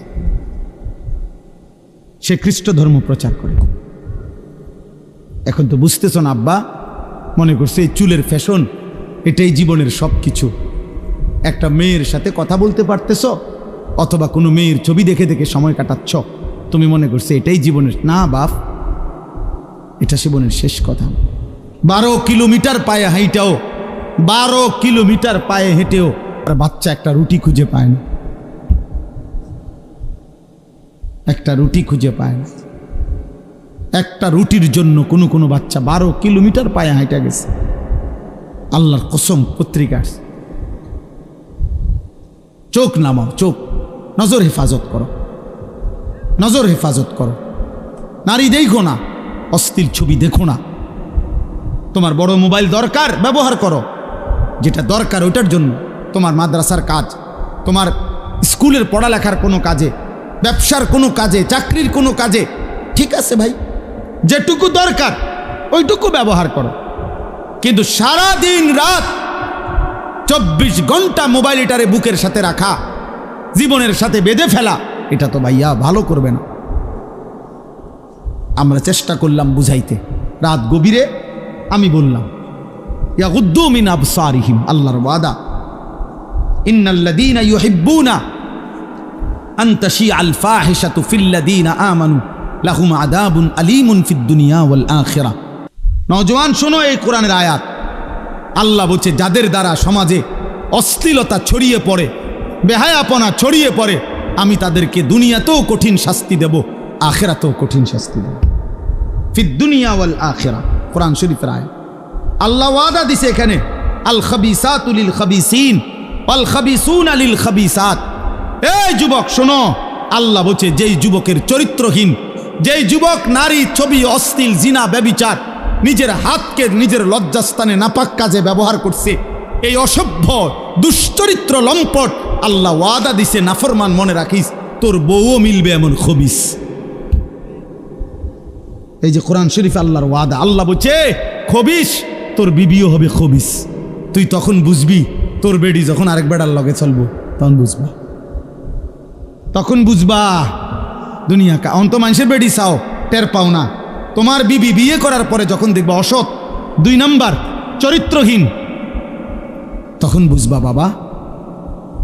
সে খ্রিস্ট ধর্ম প্রচার করে। এখন তো বুঝতেছ না আব্বা, মনে করছে এই চুলের ফ্যাশন এটাই জীবনের সব কিছু। একটা মেয়ের সাথে কথা বলতে পারতেছ, অথবা কোনো মেয়ের ছবি দেখে দেখে সময় কাটাচ্ছ, তুমি মনে করছে এটাই জীবনের। না বাপ, এটা জীবনের শেষ কথা। 12 কিলোমিটার পায়ে হাঁটাও, 12 কিলোমিটার পায়ে হেঁটেও বাচ্চা একটা রুটি খুঁজে পায় না, একটা রুটি খুঁজে পায় না। একটা রুটির জন্য কোনো বাচ্চা 12 কিলোমিটার পায়ে হাঁটা গেছে। আল্লাহর কসম, পত্রিকা। চোখ নামাও, চোখ, নজর হেফাজত করো, নজর হেফাজত করো। নারী দেখো না, অশ্লীল ছবি দেখো না। তোমার বড় মোবাইল দরকার, ব্যবহার করো, যেটা দরকার ওইটার জন্য। তোমার মাদ্রাসার কাজ, তোমার স্কুলের পড়ালেখার কোনো কাজে, ব্যবসার কোনো কাজে, চাকরির কোনো কাজে, ঠিক আছে ভাই, যেটুকু দরকার ওইটুকু ব্যবহার করো। কিন্তু সারা দিন রাত 24 ঘন্টা মোবাইল এটারে বুকের সাথে রাখা, জীবনের সাথে বেঁধে ফেলা, এটা তো ভাইয়া ভালো করবে না। আমরা চেষ্টা করলাম বুঝাইতে, রাত গভীরে আমি বললাম, ইয়াগুদ্দু মিন আবসারিহিম, আল্লাহর ওয়াদা, ইন্নাল্লাযীনা ইউহিব্বুনা আন তাশিআল ফাহিশাতু ফিল্লাযীনা আমানু লাহুম আযাবুন আলীমুন ফিদ দুনিয়া ওয়াল আখিরাহ। নওজওয়ান শোনো এই কোরআনের আয়াত। আল্লাহ বলছে, যাদের দ্বারা সমাজে অশ্লীলতা ছড়িয়ে পড়ে, বেহায়াপনা ছড়িয়ে পড়ে, আমি তাদেরকে দুনিয়াতেও কঠিন শাস্তি দেব, আখিরাতেও কঠিন শাস্তি দেব। ফিদ দুনিয়া ওয়াল আখিরাহ, কোরআন শরীফের আয়াত। আল্লাহ ওয়াদা দিছে এখানে, আল খাবিসাতু লিল খাবিসিন ওয়াল খাবিসুনা লিল খাবিসাত। এই যুবক শোনো, আল্লাহ বলছে, যেই যুবকের চরিত্রহীন, যেই যুবক নারী, ছবি, অশ্লীল, জিনা, ব্যভিচার, নিজের হাতকে নিজের লজ্জাস্থানে নাপাক কাজে ব্যবহার করছে, এই অসভ্য দুশ্চরিত্র লম্পট, আল্লাহ ওয়াদা দিছে, নাফরমান, মনে রাখিস তোর বউও মিলবে এমন খবিস। এই যে কোরআন শরীফ আল্লাহর ওয়াদা। আল্লাহ বলছে, খবিস, তোর বিবিও হবে খবিস। তুই তখন বুঝবি, তোর বেডি যখন আরেক বেড়ার লগে চলবো তখন বুঝবা, তখন বুঝবা দুনিয়া কা। অন্ত মানুষের বেডি চাও, টের পাও না। তোমার বিবি বিয়ে করার পরে যখন দেখবা অসৎ, 2 নাম্বার, চরিত্রহীন, তখন বুঝবা বাবা।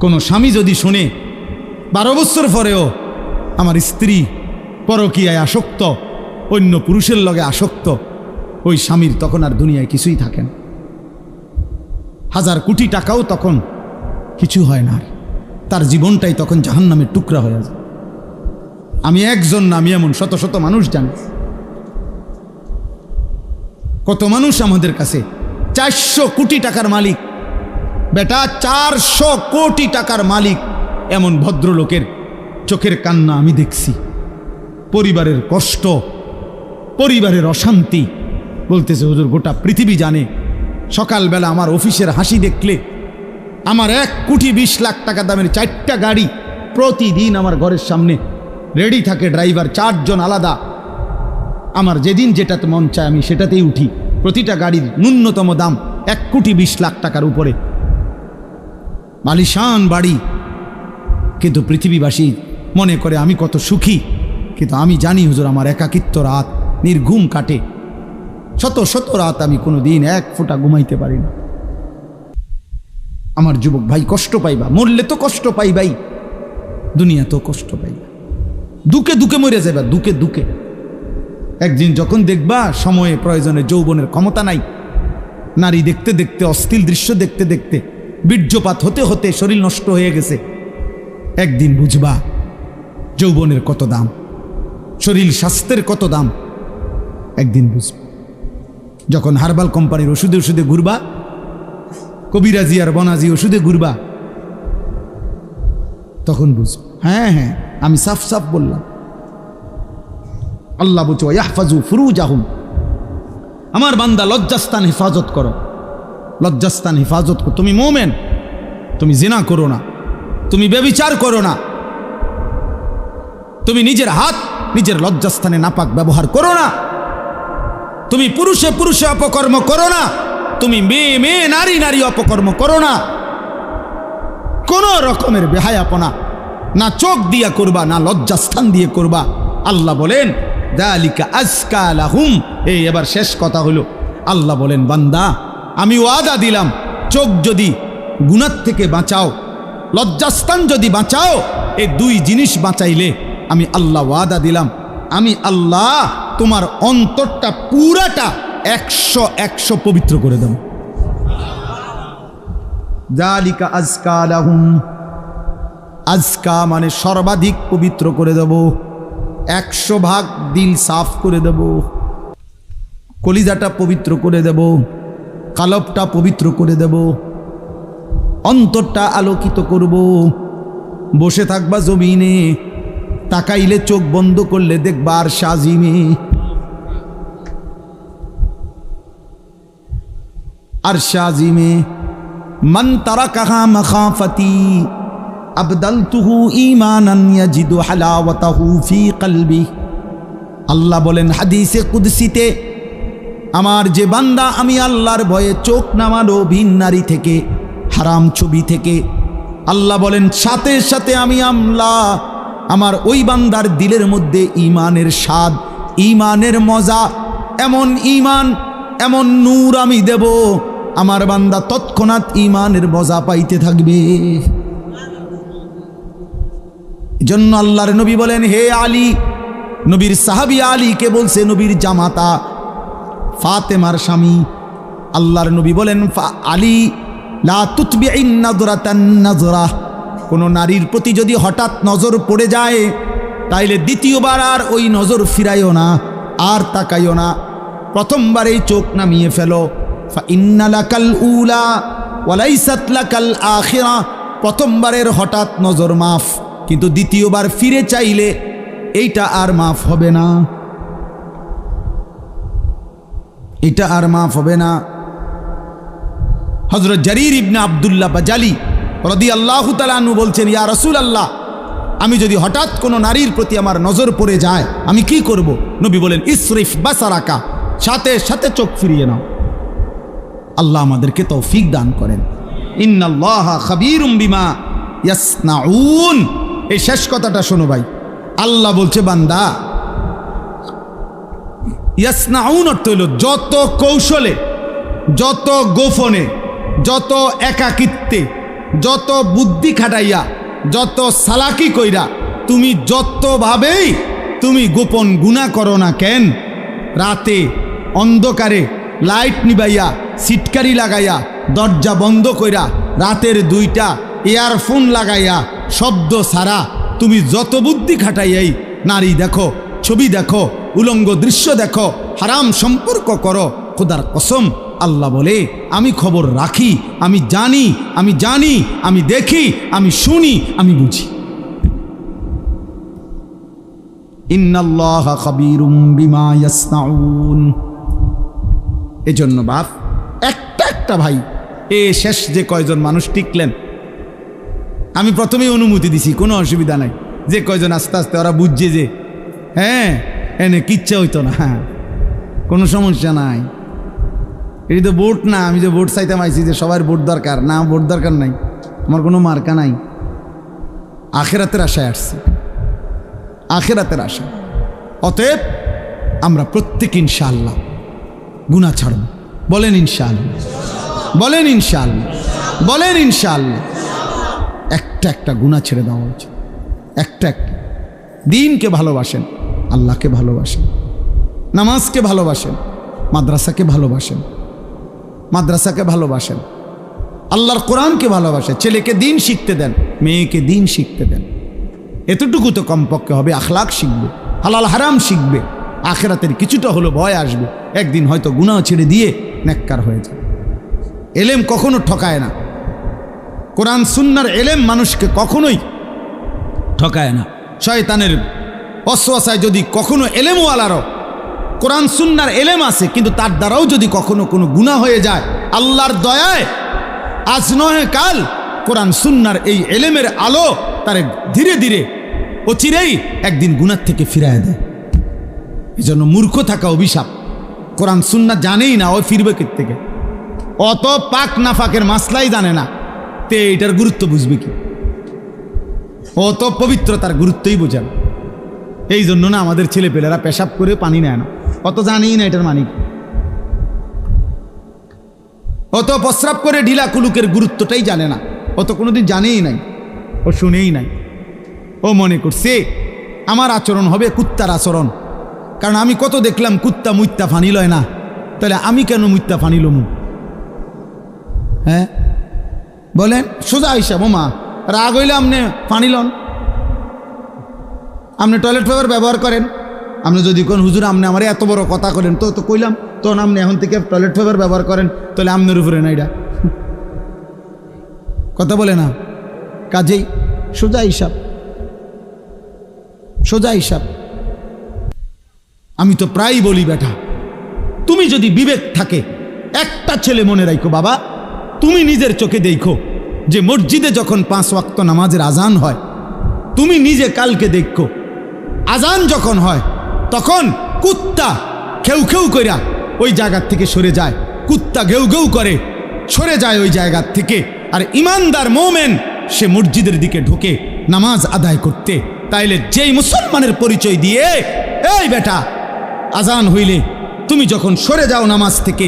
কোনো স্বামী যদি শুনে 12 বছর পরেও আমার স্ত্রী পরকীয়ায় আসক্ত, অন্য পুরুষের লগে আসক্ত, ওই স্বামীর তখন আর দুনিয়ায় কিছুই থাকে না। 1000 কোটি টাকাও তখন কিছু হয় না, তার জীবনটাই তখন জাহান্নামের টুকরা হয়ে যায়। আমি একজন না, আমি এমন শত শত মানুষ জানি। কত মানুষ আমাদের কাছে 400 কোটি টাকার মালিক, বেটা 400 কোটি টাকার মালিক, এমন ভদ্রলোকের চোখের কান্না আমি দেখছি। পরিবারের কষ্ট, পরিবারের অশান্তি, বলতেছে হুজুর গোটা পৃথিবী জানে, সকালবেলা আমার অফিসের হাসি দেখলে, আমার 1,20 লাখ টাকা দামের 4টা গাড়ি প্রতিদিন আমার ঘরের সামনে রেডি থাকে, ড্রাইভার 4 জন আলাদা। আমার যেদিন যেটাতে মন চায় আমি সেটাতেই উঠি। প্রতিটা গাড়ির ন্যূনতম দাম 1,20 লাখ টাকার উপরে, মালিশান বাড়ি। কিন্তু পৃথিবীবাসী মনে করে আমি কত সুখী, কিন্তু আমি জানি হুজুর আমার একাকিত্ব রাত নির্ঘুম কাটে। শত শত রাত আমি কোনো দিন 1 ফোঁটা ঘুমাইতে পারি না। আমার যুবক ভাই, কষ্ট পাইবা, মরলে তো কষ্ট পাইবাই, দুনিয়া তো কষ্ট পাইবা, দুকে দুকে মরে যাবা, দুকে দুকে। একদিন যখন দেখবা সময়ে প্রয়োজনে যৌবনের ক্ষমতা নাই, নারী দেখতে দেখতে, অশ্লীল দৃশ্য দেখতে দেখতে, বীর্যপাত হতে হতে শরীর নষ্ট হয়ে গেছে। একদিন বুঝবা যৌবনের কত দাম, শরীর স্বাস্থ্যের কত দাম। একদিন বুঝবা যখন হার্বাল কোম্পানির ওষুধে ওষুধে ঘুরবা, কবিরাজি আর বনাজি ওষুধে ঘুরবা, তখন বুঝবা। হ্যাঁ হ্যাঁ, আমি সাফ সাফ বললাম। আল্লাহ বলছে ইয়াহফাজু ফুরুজাহুম, আমার বান্দা লজ্জাস্থান হেফাজত করো, লজ্জাস্থান হেফাজত করো। তুমি মোমেন, তুমি জিনা করো না, তুমি ব্যভিচার করো না, তুমি নিজের হাত নিজের লজ্জাস্থানে নাপাক ব্যবহার করো না, তুমি পুরুষে পুরুষে অপকর্ম করো না, তুমি মেয়ে মেয়ে নারী নারী অপকর্ম করো না। কোন রকমের বেহায়াপনা না চোখ দিয়া করবা, না লজ্জাস্থান দিয়ে করবা। আল্লাহ বলেন যালিকা আজকা লাহুম। এই এবার শেষ কথা হলো, আল্লাহ বলেন বান্দা আমি ওয়াদা দিলাম, চোখ যদি গুনাহ থেকে বাঁচাও, লজ্জাস্থান যদি বাঁচাও, এই দুই জিনিস বাঁচাইলে আমি আল্লাহ ওয়াদা দিলাম, আমি আল্লাহ তোমার অন্তরটা পুরাটা 100 পবিত্র করে দেব। যালিকা আজকা লাহুম, আজকা মানে সর্বাধিক পবিত্র করে দেব, 100 ভাগ দিল সাফ করে দেব, কলিজাটা পবিত্র করে দেব, কালবটা পবিত্র করে দেব, অন্তরটা আলোকিত করব। বসে থাকবা জমিনে, তাকাইলে চোখ বন্ধ করলে দেখবা আর শাজিমে, আর শাজিমে মান তারাকাহা মাখাফাতি আবদালতুহু ঈমানান ইয়াজিদু হালাওয়াতাহু ফি কলবি। আল্লাহ বলেন হাদিসে কুদসিতে, আমার যে বান্দা আমি আল্লাহর ভয়ে চোখ নামালো ভিন নারী থেকে, হারাম ছবি থেকে, আল্লাহ বলেন সাথে সাথে আমি আল্লাহ আমার ওই বান্দার দিলের মধ্যে ঈমানের স্বাদ, ঈমানের মজা, এমন ঈমান এমন নূর আমি দেব, আমার বান্দা তৎক্ষণাৎ ঈমানের মজা পাইতে থাকবে। এজন্য আল্লাহর নবী বলেন হে আলী, নবীর সাহাবী আলীকে বলছে, নবীর জামাতা ফাতেমার স্বামী, আল্লাহর নবী বলেন আলী লা তুতবিইন নাযরাতান নাযরা, কোন নারীর প্রতি যদি হঠাৎ নজর পড়ে যায় তাইলে দ্বিতীয়বার আর ওই নজর ফিরাইও না, আর তাকাইও না, প্রথমবারেই চোখ নামিয়ে ফেলো। ফা ইন্না লাকাল উলা ওয়া লাইসাত লাকাল আখিরা, প্রথমবারের হঠাৎ নজর মাফ, কিন্তু দ্বিতীয়বার ফিরে চাইলে এইটা আর মাফ হবে না, এটা আর মাফ হবে না। হযরত জারীর ইবনে আব্দুল্লাহ বাজালি রাদিয়াল্লাহু তাআলা আনহু বলছেন, ইয়া রাসূলুল্লাহ, আমি যদি হঠাৎ কোনো নারীর প্রতি আমার নজর পড়ে যায় আমি কি করব? নবী বলেন ইসরিফ বাসারাকা, সাথে সাথে চোখ ফিরিয়ে নাও। আল্লাহ আমাদেরকে তৌফিক দান করেন। ইন্নাল্লাহা খাবীরুম বিমা ইয়াসনাউন। এই শেষ কথাটা শোনো ভাই, আল্লাহ বলছে বান্দা, ইয়াসনাউন অর্থ হইল যত কৌশলে, যত গোপনে, যত একাকিত্বে, যত বুদ্ধি খাটাইয়া, যত সালাকি কইরা, তুমি যতভাবেই তুমি গোপন গুনাহ করো না কেন, রাতে অন্ধকারে লাইট নিবাইয়া, সিটকারি লাগাইয়া, দরজা বন্ধ কইরা, রাতের 2টা ইয়ারফোন লাগাইয়া, শব্দ ছাড়া তুমি যত বুদ্ধি খাটাইয়াই নারী দেখো, ছবি দেখো, উলঙ্গ দৃশ্য দেখো, হারাম সম্পর্ক করো, খোদার কসম আল্লাহ বলে আমি খবর রাখি, আমি জানি, আমি জানি, আমি দেখি, আমি শুনি, আমি বুঝি। ইন্নাল্লাহা খাবীরুম বিমা ইয়াসনাউন। এজন্য বাপ একটা একটা ভাই, এ শেষ যে কয়জন মানুষ টিকলেন, আমি প্রথমেই অনুমতি দিছি, কোনো অসুবিধা নাই, যে কয়জন আস্তে আস্তে ওরা বুঝছে যে হ্যাঁ এনে কিচ্ছা হইতো না, হ্যাঁ কোনো সমস্যা নাই, এটি তো ভোট না, আমি যে ভোট চাইতে আইছি যে সবার ভোট দরকার না, ভোট দরকার নাই, আমার কোনো মার্কা নাই, আখিরাতের আশায় আসছি, আখিরাতের আশা। অতএব আমরা প্রত্যেক ইনশাআল্লাহ গুনাহ ছাড়ব। বলেন ইনশাআল্লাহ, বলেন ইনশাআল্লাহ, বলেন ইনশাআল্লাহ। একটা একটা গুনাহ ছেড়ে দেওয়া উচিত, একটা একটা। দিনকে ভালোবাসেন, আল্লাহকে ভালোবাসেন, নামাজকে ভালোবাসেন, মাদ্রাসাকে ভালোবাসেন, মাদ্রাসাকে ভালোবাসেন, আল্লাহর কোরআনকে ভালোবাসেন, ছেলেকে দিন শিখতে দেন, মেয়েকে দিন শিখতে দেন। এতটুকু তো কমপক্ষে হবে। আখলাক শিখবে, হালাল হারাম শিখবে, আখেরাতের কিছুটা হলো ভয় আসবে, একদিন হয়তো গুনাহ ছেড়ে দিয়ে নেককার হয়ে যাবে। এলেম কখনো ঠকায় না, কোরআন সুন্নাহর এলেম মানুষকে কখনোই ঠকায় না। শয়তানের ওয়াসওয়াসায় যদি কখনো এলেমওয়ালারও কোরআন সুন্নাহর এলেম আছে, কিন্তু তার দ্বারাও যদি কখনো কোনো গুনাহ হয়ে যায়, আল্লাহর দয়ায় আজ নয় কাল কোরআন সুন্নাহর এই এলেমের আলো তারে ধীরে ধীরে অচিরেই একদিন গুনাহ থেকে ফিরায় দেয়। এই জন্য মূর্খ থাকা অভিশাপ। কোরআন সুন্নাহ জানেই না, ও ফিরবে কোথা থেকে? অত পাক নাফাকের মাসলাই জানে না, তে এটার গুরুত্ব বুঝবে কি? অত পবিত্রতার গুরুত্বই বোঝেন। এই জন্য না আমাদের ছেলেপেলেরা পেশাব করে পানি নেয় না, অত জানেই না এটার মানে কি। অত প্রস্রাব করে ঢিলা কুলুকের গুরুত্বটাই জানে না, অত কোনোদিন জানেই নাই, ও শুনেই নাই। ও মনে করছে আমার আচরণ হবে কুত্তার আচরণ, কারণ আমি কত দেখলাম কুত্তা মুত্তা ফানি লয় না, তাহলে আমি কেন মুত্তা ফানি লমু? হ্যাঁ বলেন, সোজা হিসাব। ও মা, রাগ হইলে আপনি পানি লন, আপনি টয়লেট পেপার ব্যবহার করেন। আপনি যদি কোন হুজুর আপনি আমার এত বড় কথা করেন, তো কইলাম তখন আপনি এখন থেকে টয়লেট পেপার ব্যবহার করেন, তাহলে আপনার উপরে না এটা কথা বলে না। কাজেই সোজা হিসাব, সোজা হিসাব। আমি তো প্রায়ই বলি, বেটা তুমি যদি বিবেক থাকে, একটা ছেলে মনে রাখো বাবা, তুমি নিজের চোখে দেখো যে মসজিদে যখন 5 ওয়াক্ত নামাজের আজান হয়, তুমি নিজে কালকে দেখো আজান যখন হয় তখন কুত্তা খেউ খেউ কইরা ওই জায়গার থেকে সরে যায়, কুত্তা ঘেউ ঘেউ করে সরে যায় ওই জায়গার থেকে, আর ইমানদার মোমেন সে মসজিদের দিকে ঢোকে নামাজ আদায় করতে। তাইলে যেই মুসলমানের পরিচয় দিয়ে, এই বেটা আজান হইলে তুমি যখন সরে যাও নামাজ থেকে,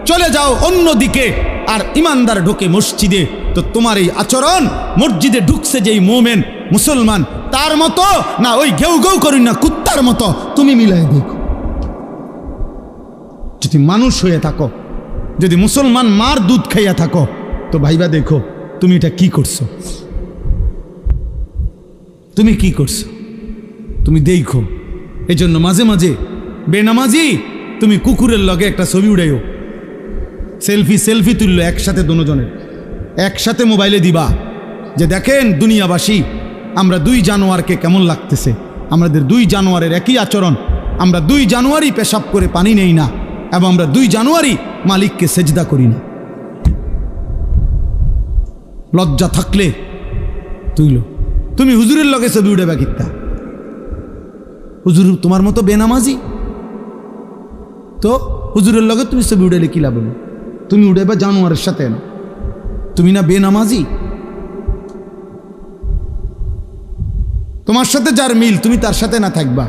চলে যাও অন্য দিকে, আর ইমানদার ঢোকে মসজিদে, তো তোমার এই আচরণ মসজিদে ঢুকছে যেই মোমেন মুসলমান তার মতো না, ওই ঘেউ ঘেউ করি না কুত্তার মতো তুমি মিলাই দেখো। যদি মানুষ হয়ে থাকো, যদি মুসলমান মার দুধ খাইয়া থাকো, তো ভাইবা দেখো তুমি এটা কি করছো, তুমি কি করছো, তুমি দেখো। এই জন্য মাঝে মাঝে বেনামাজি তুমি কুকুরের লগে একটা ছবি উড়াইও, সেলফি তুললো একসাথে, দুজনের একসাথে মোবাইলে দিবা যে দেখেন দুনিয়াবাসী, আমরা 2 জানুয়ারকে কেমন লাগতেছে, আমাদের 2 জানুয়ারের একই আচরণ, আমরা 2 জানুয়ারি পেশাব করে পানি নেই না, এবং আমরা 2 জানুয়ারি মালিককে সেজদা করি না। লজ্জা থাকলে তুইলো, তুমি হুজুরের লগে ছবি উড়াইবা কিত্তা? হুজুর তোমার মতো বেনামাজি, তো হুজুরের লগে তুমি ছবি উড়াইলে কি লাভ হলো? তুমি উড়াইবা জানোয়ারের সাথে না, তুমি না বেনামাজি? তোমার সাথে যার মিল তুমি তার সাথে না থাকবা,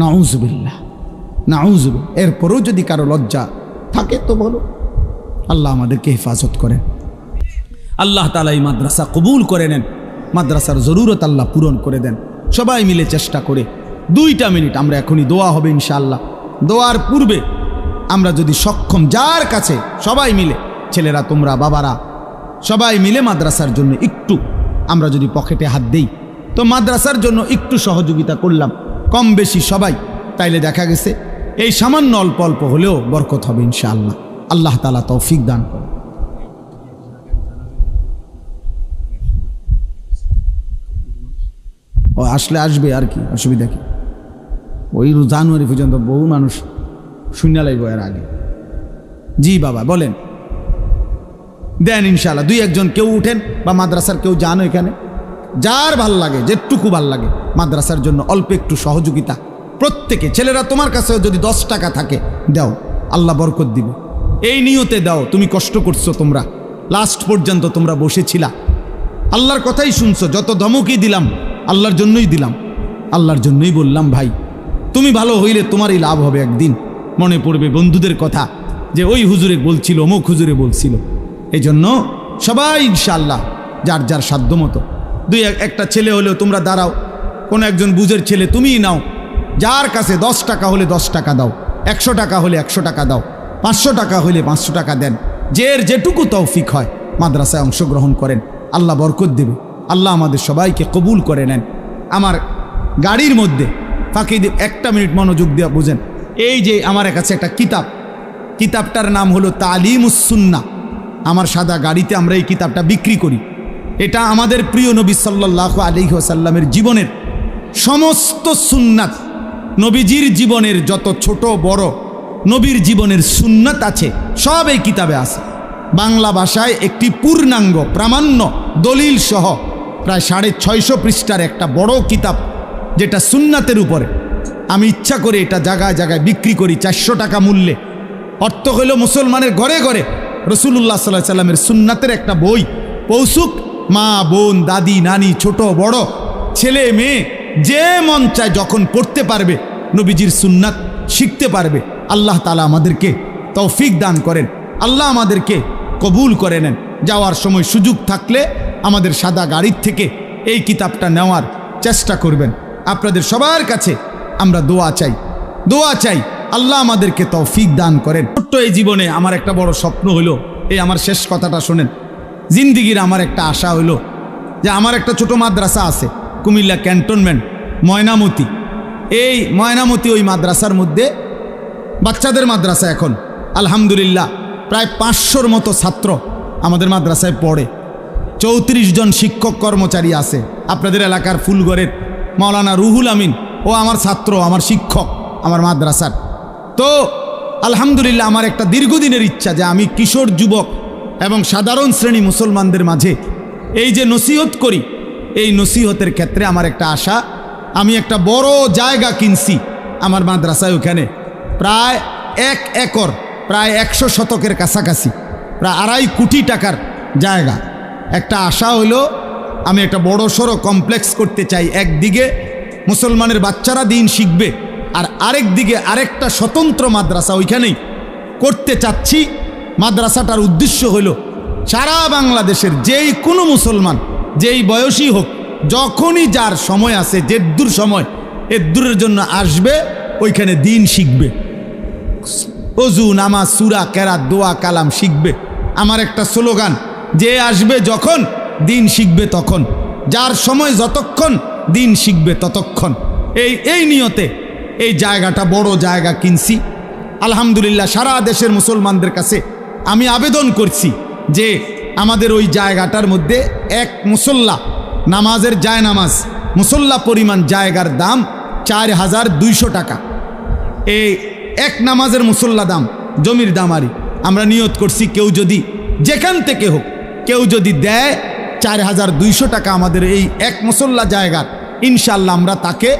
নাউজুবিল্লাহ নাউজুবিল্লাহ। এরপরেও যদি কারো লজ্জা থাকে তো বলো। আল্লাহ আমাদেরকে হেফাজত করেন, আল্লাহ তাআলা এই মাদ্রাসা কবুল করে নেন, মাদ্রাসার জরুরত আল্লাহ পূরণ করে দেন। সবাই মিলে চেষ্টা করে 2টা মিনিট আমরা এখনই দোয়া হবে ইনশাআল্লাহ। দোয়ার পূর্বে আমরা যদি সক্ষম, যার কাছে সবাই মিলে, ছেলেরা তোমরা বাবারা সবাই মিলে মাদ্রাসার জন্য একটু আমরা যদি পকেটে হাত দেই, তো মাদ্রাসার জন্য একটু সহযোগিতা করলাম কম বেশি সবাই, তাইলে দেখা গেছে এই সামান্য অল্প অল্প হলেও বরকত হবে ইনশাআল্লাহ। আল্লাহ তাআলা তৌফিক দান করুন। ও আসলে আসবে, আর কি অসুবিধা কি? ওই জানুয়ারি পর্যন্ত বহু মানুষ শূন্য লাগবে এর আগে। জি বাবা বলেন, দেন ইনশাআল্লাহ। 2-1 জন কেউ উঠেন বা মাদ্রাসার কেউ যান, এখানে যার ভাল লাগে, যেটুকু ভাল লাগে মাদ্রাসার জন্য অল্প একটু সহযোগিতা প্রত্যেকে। ছেলেরা তোমার কাছে যদি 10 টাকা থাকে দাও, আল্লাহ বরকত দিবে, এই নিয়তে দাও। তুমি কষ্ট করছো, তোমরা লাস্ট পর্যন্ত তোমরা বসেছিলা, আল্লাহর কথাই শুনছো। যত ধমকই দিলাম আল্লাহর জন্যই দিলাম, আল্লাহর জন্যই বললাম ভাই তুমি ভালো হইলে তোমারই লাভ হবে। একদিন মনে পড়বে বন্ধুদের কথা যে ওই হুজুরে বলছিল, অমুক হুজুরে বলছিল। এই জন্য সবাই ইনশাআল্লাহ যার যার সাধ্য মতো 2-1টা ছেলে হলেও তোমরা দাঁড়াও, কোনো একজন বুঝের ছেলে তুমিই নাও, যার কাছে 10 টাকা হলে 10 টাকা দাও, 100 টাকা হলে 100 টাকা দাও, 500 টাকা হইলে 500 টাকা দেন, যেটুকু তৌফিক হয় মাদ্রাসায় অংশগ্রহণ করেন, আল্লাহ বরকত দেবে। আল্লাহ আমাদের সবাইকে কবুল করে নেন। আমার গাড়ির মধ্যে ফাঁকি দিয়ে 1 মিনিট মনোযোগ দিয়ে বুঝেন, এই যে আমার কাছে একটা কিতাবটার নাম হলো তালিমুস সুন্নাহ। আমার সাদা গাড়িতে আমরা এই কিতাবটা বিক্রি করি। এটা আমাদের প্রিয় নবী সাল্লাল্লাহু আলাইহি ওয়াসাল্লামের জীবনের সমস্ত সুন্নাত, নবীজির জীবনের যত ছোট বড় নবীর জীবনের সুন্নাত আছে সব এই কিতাবে আছে। বাংলা ভাষায় একটি পূর্ণাঙ্গ প্রামাণ্য দলিল সহ প্রায় 650 পৃষ্ঠার একটা বড় কিতাব, যেটা সুন্নাতের উপরে। আমি ইচ্ছা করে এটা জায়গায় জায়গায় বিক্রি করি 400 টাকা মূল্যে। অর্থ হইল মুসলমানের ঘরে ঘরে রাসূলুল্লাহ সাল্লাল্লাহু আলাইহি সাল্লামের সুন্নাতের একটা বই পৌঁছুক, মা বোন দাদি নানি ছোট বড় ছেলে মেয়ে যে মন চায় যখন পড়তে পারবে, নবীজির সুন্নাত শিখতে পারবে। আল্লাহ তাআলা আমাদেরকে তৌফিক দান করেন, আল্লাহ আমাদেরকে কবুল করে নেন। যাওয়ার সময় সুযোগ থাকলে আমাদের সাদা গাড়ির থেকে এই কিতাবটা নেওয়ার চেষ্টা করবেন। আপনাদের সবার কাছে আমরা দোয়া চাই আল্লাহ আমাদেরকে তৌফিক দান করেন। ছোট্ট এই জীবনে আমার একটা বড় স্বপ্ন হলো, এই আমার শেষ কথাটা শোনেন, জিন্দিগির আমার একটা আশা হলো যে আমার একটা ছোট মাদ্রাসা আছে কুমিল্লা ক্যান্টনমেন্ট ময়নামতি। এই ময়নামতি ওই মাদ্রাসার মধ্যে বাচ্চাদের মাদ্রাসা, এখন আলহামদুলিল্লাহ প্রায় 500-র মতো ছাত্র আমাদের মাদ্রাসায় পড়ে। 34 জন শিক্ষক কর্মচারী আছে। আপনাদের এলাকার ফুলগড়ের মাওলানা রুহুল আমিন ও আমার ছাত্র, আমার শিক্ষক আমার মাদ্রাসার। তো আলহামদুলিল্লাহ আমার একটা দীর্ঘদিনের ইচ্ছা যে আমি কিশোর যুবক এবং সাধারণ শ্রেণী মুসলমানদের মাঝে এই যে নসিহত করি, এই নসিহতের ক্ষেত্রে আমার একটা আশা, আমি একটা বড় জায়গা কিনছি আমার মাদ্রাসায়। ওখানে প্রায় 1 একর, প্রায় 100 শতকের কাছাকাছি, প্রায় 2.5 কোটি টাকার জায়গা। একটা আশা হলো আমি একটা বড় সড়ো কমপ্লেক্স করতে চাই। একদিকে মুসলমানের বাচ্চারা দিন শিখবে, আর আরেক দিকে আরেকটা স্বতন্ত্র মাদ্রাসা ওইখানেই করতে চাচ্ছি। মাদ্রাসাটার উদ্দেশ্য হলো সারা বাংলাদেশের যেই কোনো মুসলমান যেই বয়সী হোক, যখনই যার সময় আছে, যেদূর সময় এদূরের জন্য আসবে, ওইখানে দিন শিখবে, ওযু নামাজ সূরা কেরাত দোয়া কালাম শিখবে। আমার একটা স্লোগান, যে আসবে যখন দিন শিখবে তখন, যার সময় যতক্ষণ দিন শিখবে ততক্ষণ। এই নিয়তে এই জায়গাটা বড় জায়গা কিনছি। আলহামদুলিল্লাহ সারা দেশের মুসলমানদের কাছে আমি আবেদন করছি যে আমাদের ওই জায়গাটার মধ্যে এক মুসল্লা নামাজের জায়নামাজ মুসল্লা পরিমাণ জায়গার দাম 4200 টাকা। এই এক নামাজের মুসল্লা দাম, জমির দামারি। আমরা নিয়ত করছি কেউ যদি যেখান থেকে হোক কেউ যদি দেয় 4200 টাকা আমাদের এই এক মুসল্লা জায়গার, ইনশাআল্লাহ আমরা তাকে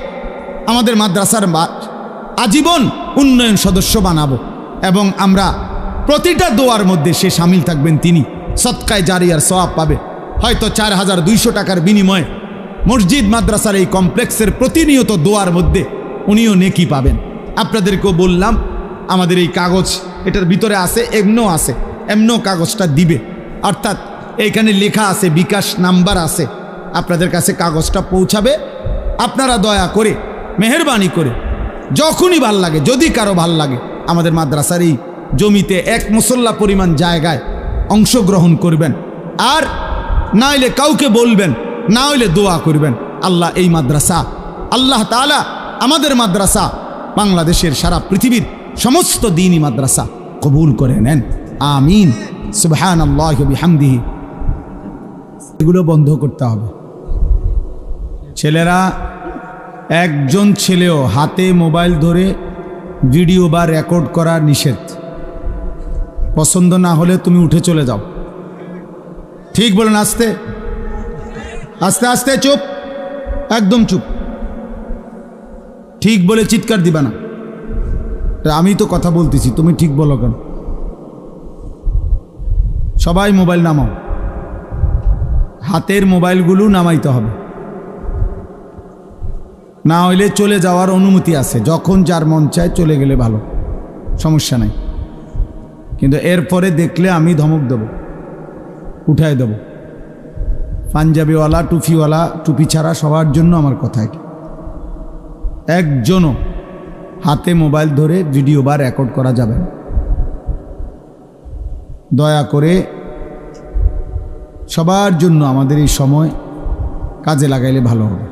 আমাদের মাদ্রাসার আজীবন উন্নয়ন সদস্য বানাবো এবং আমরা প্রতিটা দোয়ার মধ্যে সে শামিল থাকবেন, তিনি সদকায়ে জারিয়ার সওয়াব পাবে। হয়তো 4200 টাকার বিনিময়ে মসজিদ মাদ্রাসার এই কমপ্লেক্সের প্রতিনিয়ত দোয়ার মধ্যে উনিও নেকি পাবেন। আপনাদেরকেও বললাম আমাদের এই কাগজ এটার ভিতরে আছে, এমনও কাগজটা দিবে, অর্থাৎ এইখানে লেখা আছে, বিকাশ নাম্বার আছে, আপনাদের কাছে কাগজটা পৌঁছাবে। আপনারা দয়া করে মেহেরবানি করে যখনই ভাল লাগে, যদি কারো ভাল লাগে, আমাদের মাদ্রাসার এই জমিতে এক মুসল্লা পরিমাণ জায়গায় অংশগ্রহণ করবেন। আর না হইলে কাউকে বলবেন, না হইলে দোয়া করবেন। আল্লাহ এই মাদ্রাসা, আল্লাহ তাআলা আমাদের মাদ্রাসা বাংলাদেশের সারা পৃথিবীর সমস্ত দ্বীনি মাদ্রাসা কবুল করে নেন, আমিন। সুবহানাল্লাহি ওয়া বিহামদিহি। এগুলো বন্ধ করতে হবে। ছেলেরা, একজন ছেলেও হাতে মোবাইল ধরে ভিডিও বা রেকর্ড করা নিষেধ। পছন্দ না হলে তুমি উঠে চলে যাও। ঠিক বলেন? আস্তে আস্তে আস্তে, চুপ, একদম চুপ। ঠিক বলে চিৎকার দিবা না। আমি তো কথা বলতেছি, তুমি ঠিক বলো কেন? সবাই মোবাইল নামাও, হাতের মোবাইলগুলো নামাইতে হবে, না হইলে চলে যাওয়ার অনুমতি আছে। যখন যার মন চায় চলে গেলে ভালো, সমস্যা নাই, কিন্তু এরপরে দেখলে আমি ধমক দেব, উঠায় দেব। পাঞ্জাবিওয়ালা টুপিওয়ালা, টুপি ছাড়া সবার জন্য আমার কথা এটা। একজনও হাতে মোবাইল ধরে ভিডিও বা রেকর্ড করা যাবে না। দয়া করে সবার জন্য আমাদের এই সময় কাজে লাগাইলে ভালো হবে।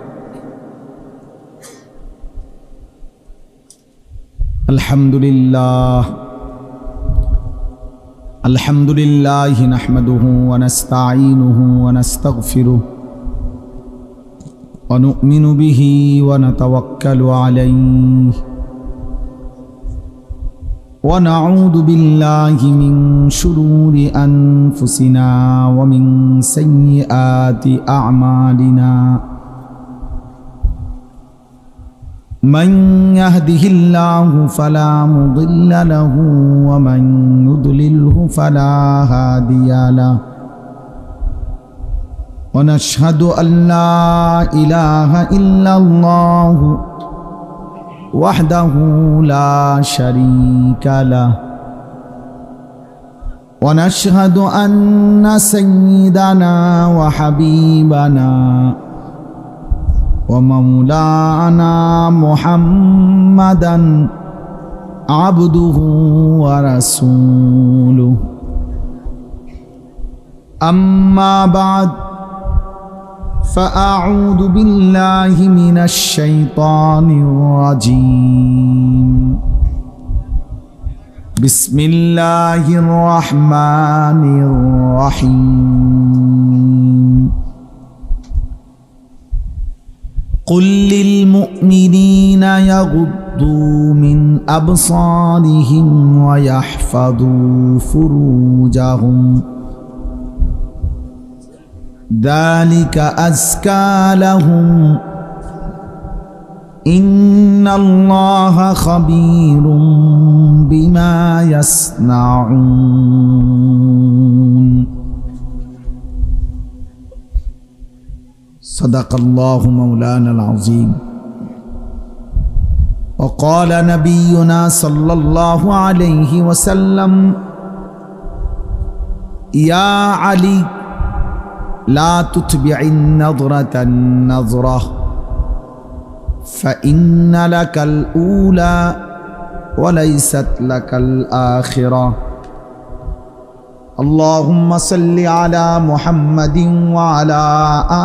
আলহামদুলিল্লাহ আলহামদুলিল্লাহি নাহমাদুহু ওয়া নাস্তাঈনুহু ওয়া নাস্তাগফিরুহু ওয়া নু'মিনু বিহি ওয়া নাতাওয়াক্কালু আলাইহি ওয়া নাউযু বিল্লাহি মিন শুরুরি আনফুসিনা ওয়া মিন সাইয়্যাতি আ'মালিনা من يهده الله فلا مضل له ومن يضلله فلا هادي له ونشهد أن لا إله إلا الله وحده لا شريك له ونشهد أن سيدنا وحبيبنا ومولانا محمدا عبده ورسوله أما بعد فأعوذ بالله من الشيطان الرجيم بسم الله الرحمن الرحيم قل للمؤمنين يغضوا من أبصارهم ويحفظوا فروجهم ذلك أزكى لهم إن الله خبير بما يصنعون صدق الله مولانا العظيم وقال نبينا صلى الله عليه وسلم يا علي لا تتبع النظرة النظرة فإن لك الأولى وليست لك الآخرة اللهم صل على محمد وعلى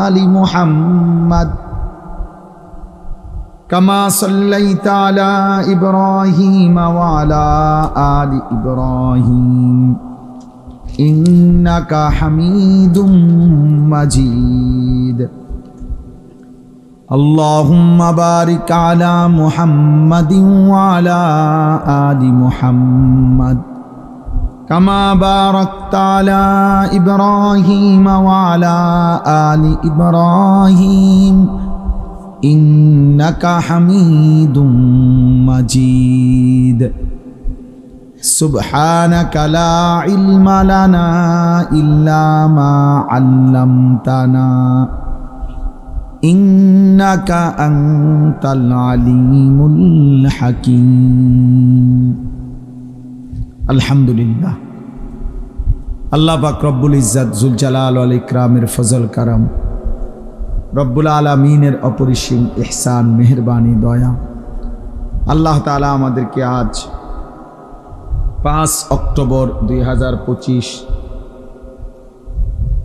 آل محمد كما صليت على إبراهيم وعلى آل إبراهيم إنك حميد مجيد اللهم بارك على محمد وعلى آل محمد كما باركت على إبراهيم وعلى آل إبراهيم إنك حميد مجيد سبحانك لا علم لنا إلا ما علمتنا إنك أنت العليم الحكيم আলহামদুলিল্লাহ আল্লাহ পাক রব্বুল ইজ্জত জুল জালাল ওয়াল ইকরামের ফজল কারাম রব্বুল আলামিনের অপরিসীম ইহসান মেহেরবানি দয়া আল্লাহ তাআলা আমাদেরকে আজ 5 অক্টোবর 2025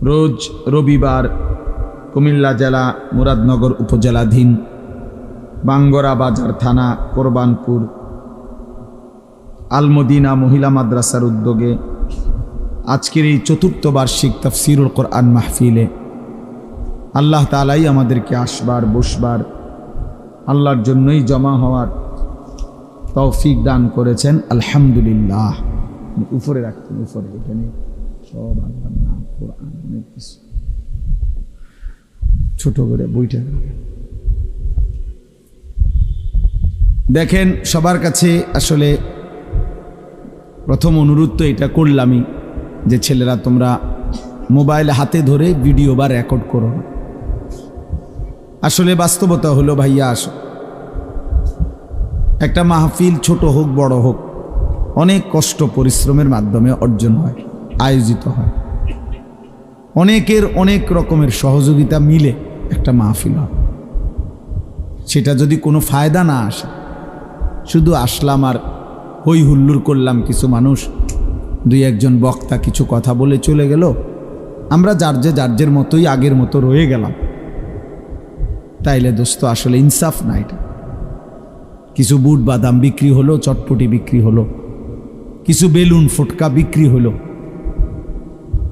রোজ রবিবার কুমিল্লা জেলা মুরাদনগর উপজেলাধীন বাঙ্গরা বাজার থানা কোরবানপুর আল মদিনা মহিলা মাদ্রাসার উদ্যোগে আজকের এই চতুর্থ বার্ষিক তাফসীরুল কোরআন মাহফিলে আল্লাহ তাআলাই আমাদেরকে আসবার বসবার আল্লাহর জন্যই জমা হওয়ার তৌফিক দান করেছেন। আলহামদুলিল্লাহ। উপরে রাখতেন, উপরে, এখানে সব আল্লাহর নাম, কোরআন, অনেক কিছু ছোট করে বইটা দেখেন। সবার কাছে আসলে প্রথম অনুরোধ তো এটা করলামই যে ছেলেরা তোমরা মোবাইল হাতে ধরে ভিডিও বা রেকর্ড করো না। আসলে বাস্তবতা হলো ভাইয়া, আসো, একটা মাহফিল ছোট হোক বড় হোক অনেক কষ্ট পরিশ্রমের মাধ্যমে অর্জন হয়, আয়োজিত হয়, অনেকের অনেক রকমের সহযোগিতা মিলে একটা মাহফিল হয়। সেটা যদি কোনো ফায়দা না আসে, শুধু আসলাম আর হই হুল্লুর করলাম, কিছু মানুষ দুই একজন বক্তা কিছু কথা বলে চলে গেল, আমরা যার মতোই আগের মতো রয়ে গেলাম। তাইলে দোস্ত আসলে ইনসাফ না এটা। কিছু বুট বাদাম বিক্রি হলো, চটপটি বিক্রি হলো, কিছু বেলুন ফুটকা বিক্রি হলো,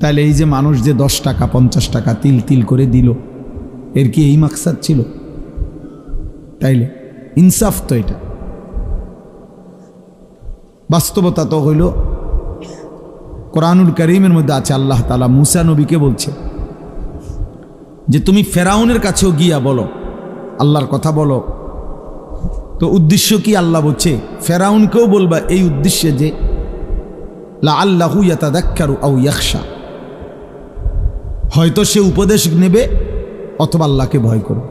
তাইলে এই যে মানুষ যে 10 টাকা 50 টাকা তিল তিল করে দিল, এর কি এই মাকসাদ ছিল? তাইলে ইনসাফ তো এটা। বাস্তবতা তো হইল কোরআনুল কারীমের মধ্যে আছে, আল্লাহ তাআলা মুসা নবীকে বলছে যে তুমি ফেরাউনের কাছেও গিয়া বলো, আল্লাহর কথা বলো। তো উদ্দেশ্য কি? আল্লাহ বলছে ফেরাউনকেও বলবা এই উদ্দেশ্যে যে লাআল্লাহু ইয়াতাযাক্কারু আও ইয়াখশা, হয়তো সে উপদেশ নেবে অথবা আল্লাহকে ভয় করবে।